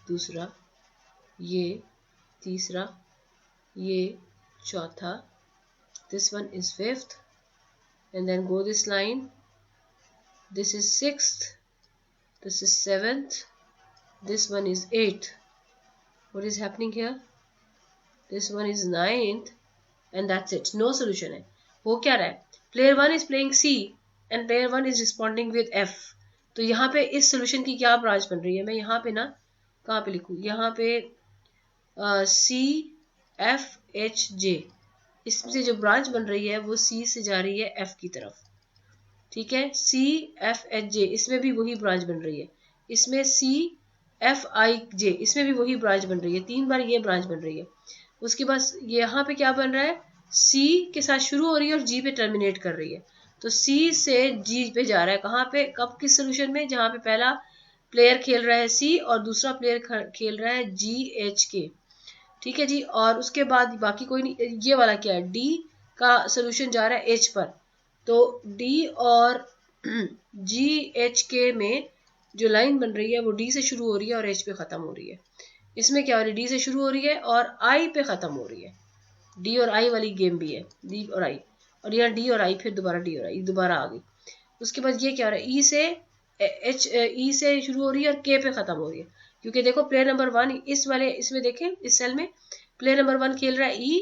दूसरा, ये तीसरा, ये चौथा. This one is 5th and then go this line. This is 6th. This is 7th. This one is 8th. What is happening here? This one is 9th and that's it. No solution है. हो क्या रहा है? Player 1 is playing C and player 1 is responding with F. तो यहाँ पे इस सोल्यूशन की क्या ब्रांच बन रही है? मैं यहाँ पे ना कहाँ पे लिखूँ? यहाँ पे C F H J. इसमें जो ब्रांच बन रही है वो C से जा रही है F की तरफ. ठीक है, C F H J इसमें भी वही ब्रांच बन रही है. इसमें C F I J इसमें भी वही ब्रांच बन रही है. 3 बार ये ब्रांच बन रही है. उसके बाद यहाँ पे क्या बन रहा है? C के साथ शुरू हो रही है और G पे टर्मिनेट कर रही है. तो C से G पे जा रहा है. कहाँ पे? कब किस सोल्यूशन में? जहाँ पे पहला प्लेयर खेल रहा है C और दूसरा प्लेयर खेल रहा है G H K. ठीक है जी. और उसके बाद बाकी कोई नहीं. ये वाला क्या है? D का सोल्यूशन जा रहा है H पर. तो D और G H K में जो लाइन बन रही है वो D से शुरू हो रही है और H पे ख़त्म हो रही है. इसमें क्या हो रही है? D से शुरू हो रही है और I पे ख़त्म हो रही है. D और I वाली गेम भी है. D और I और यहाँ D और I फिर दोबारा D और I दोबारा आ गई. उसके बाद ये क्या हो रहा है? E से शुरू हो रही है और K पे ख़त्म हो रही है. क्योंकि देखो प्लेयर नंबर 1 इस वाले इसमें देखें इस सेल में प्लेयर नंबर 1 खेल रहा है E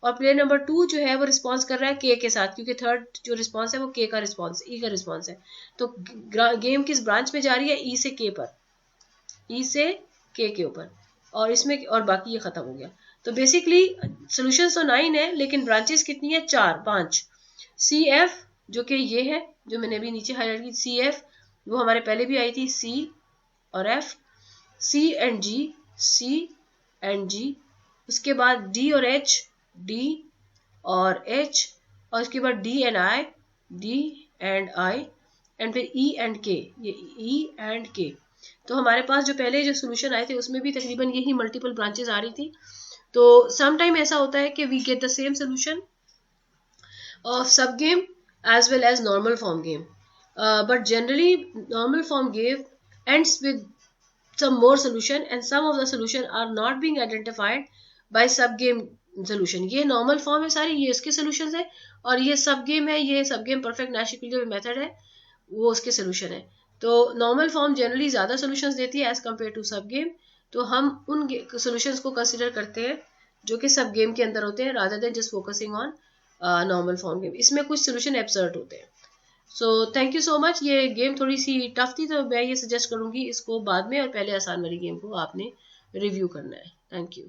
और प्लेयर नंबर 2 जो है वो रिस्पॉन्स कर रहा है K के साथ. क्योंकि थर्ड जो रिस्पॉन्स है वो K का रिस्पॉन्स E का रिस्पॉन्स है. तो गेम किस ब्रांच में जा रही है? E से K पर. E से K के ऊपर. और इसमें और बाकी ये ख़त्म हो गया. तो बेसिकली सोल्यूशन तो 9 है लेकिन ब्रांचेस कितनी है? 4 5. CF जो कि ये है जो मैंने अभी नीचे हाईलाइट की. CF वो हमारे पहले भी आई थी. C और F. C and G. C and G. उसके बाद D और H. D और H. और उसके बाद D and I. D and I. And फिर E and K. ये E and K. तो हमारे पास जो पहले जो सोल्यूशन आए थे उसमें भी तकरीबन यही मल्टीपल ब्रांचेस आ रही थी. तो सम टाइम ऐसा होता है कि we get the same solution of sub game as well as normal form game. But generally normal form game ends with some more solution and some of the solution are not being identified by sub game solution. ये normal form है सारी, ये इसके solutions है और ये sub game है, ये sub game perfect Nash equilibrium method है, वो उसके solution है. तो normal form generally ज़्यादा solutions देती है as compared to sub game. तो हम उन solutions को consider करते हैं जो कि sub game के अंदर होते हैं rather than just focusing on normal form game. इसमें कुछ सोल्यूशन एब्सर्ड होते हैं. So thank you so much. ये गेम थोड़ी सी टफ थी तो मैं ये सजेस्ट करूंगी इसको बाद में और पहले आसान वाली गेम को आपने रिव्यू करना है. Thank you.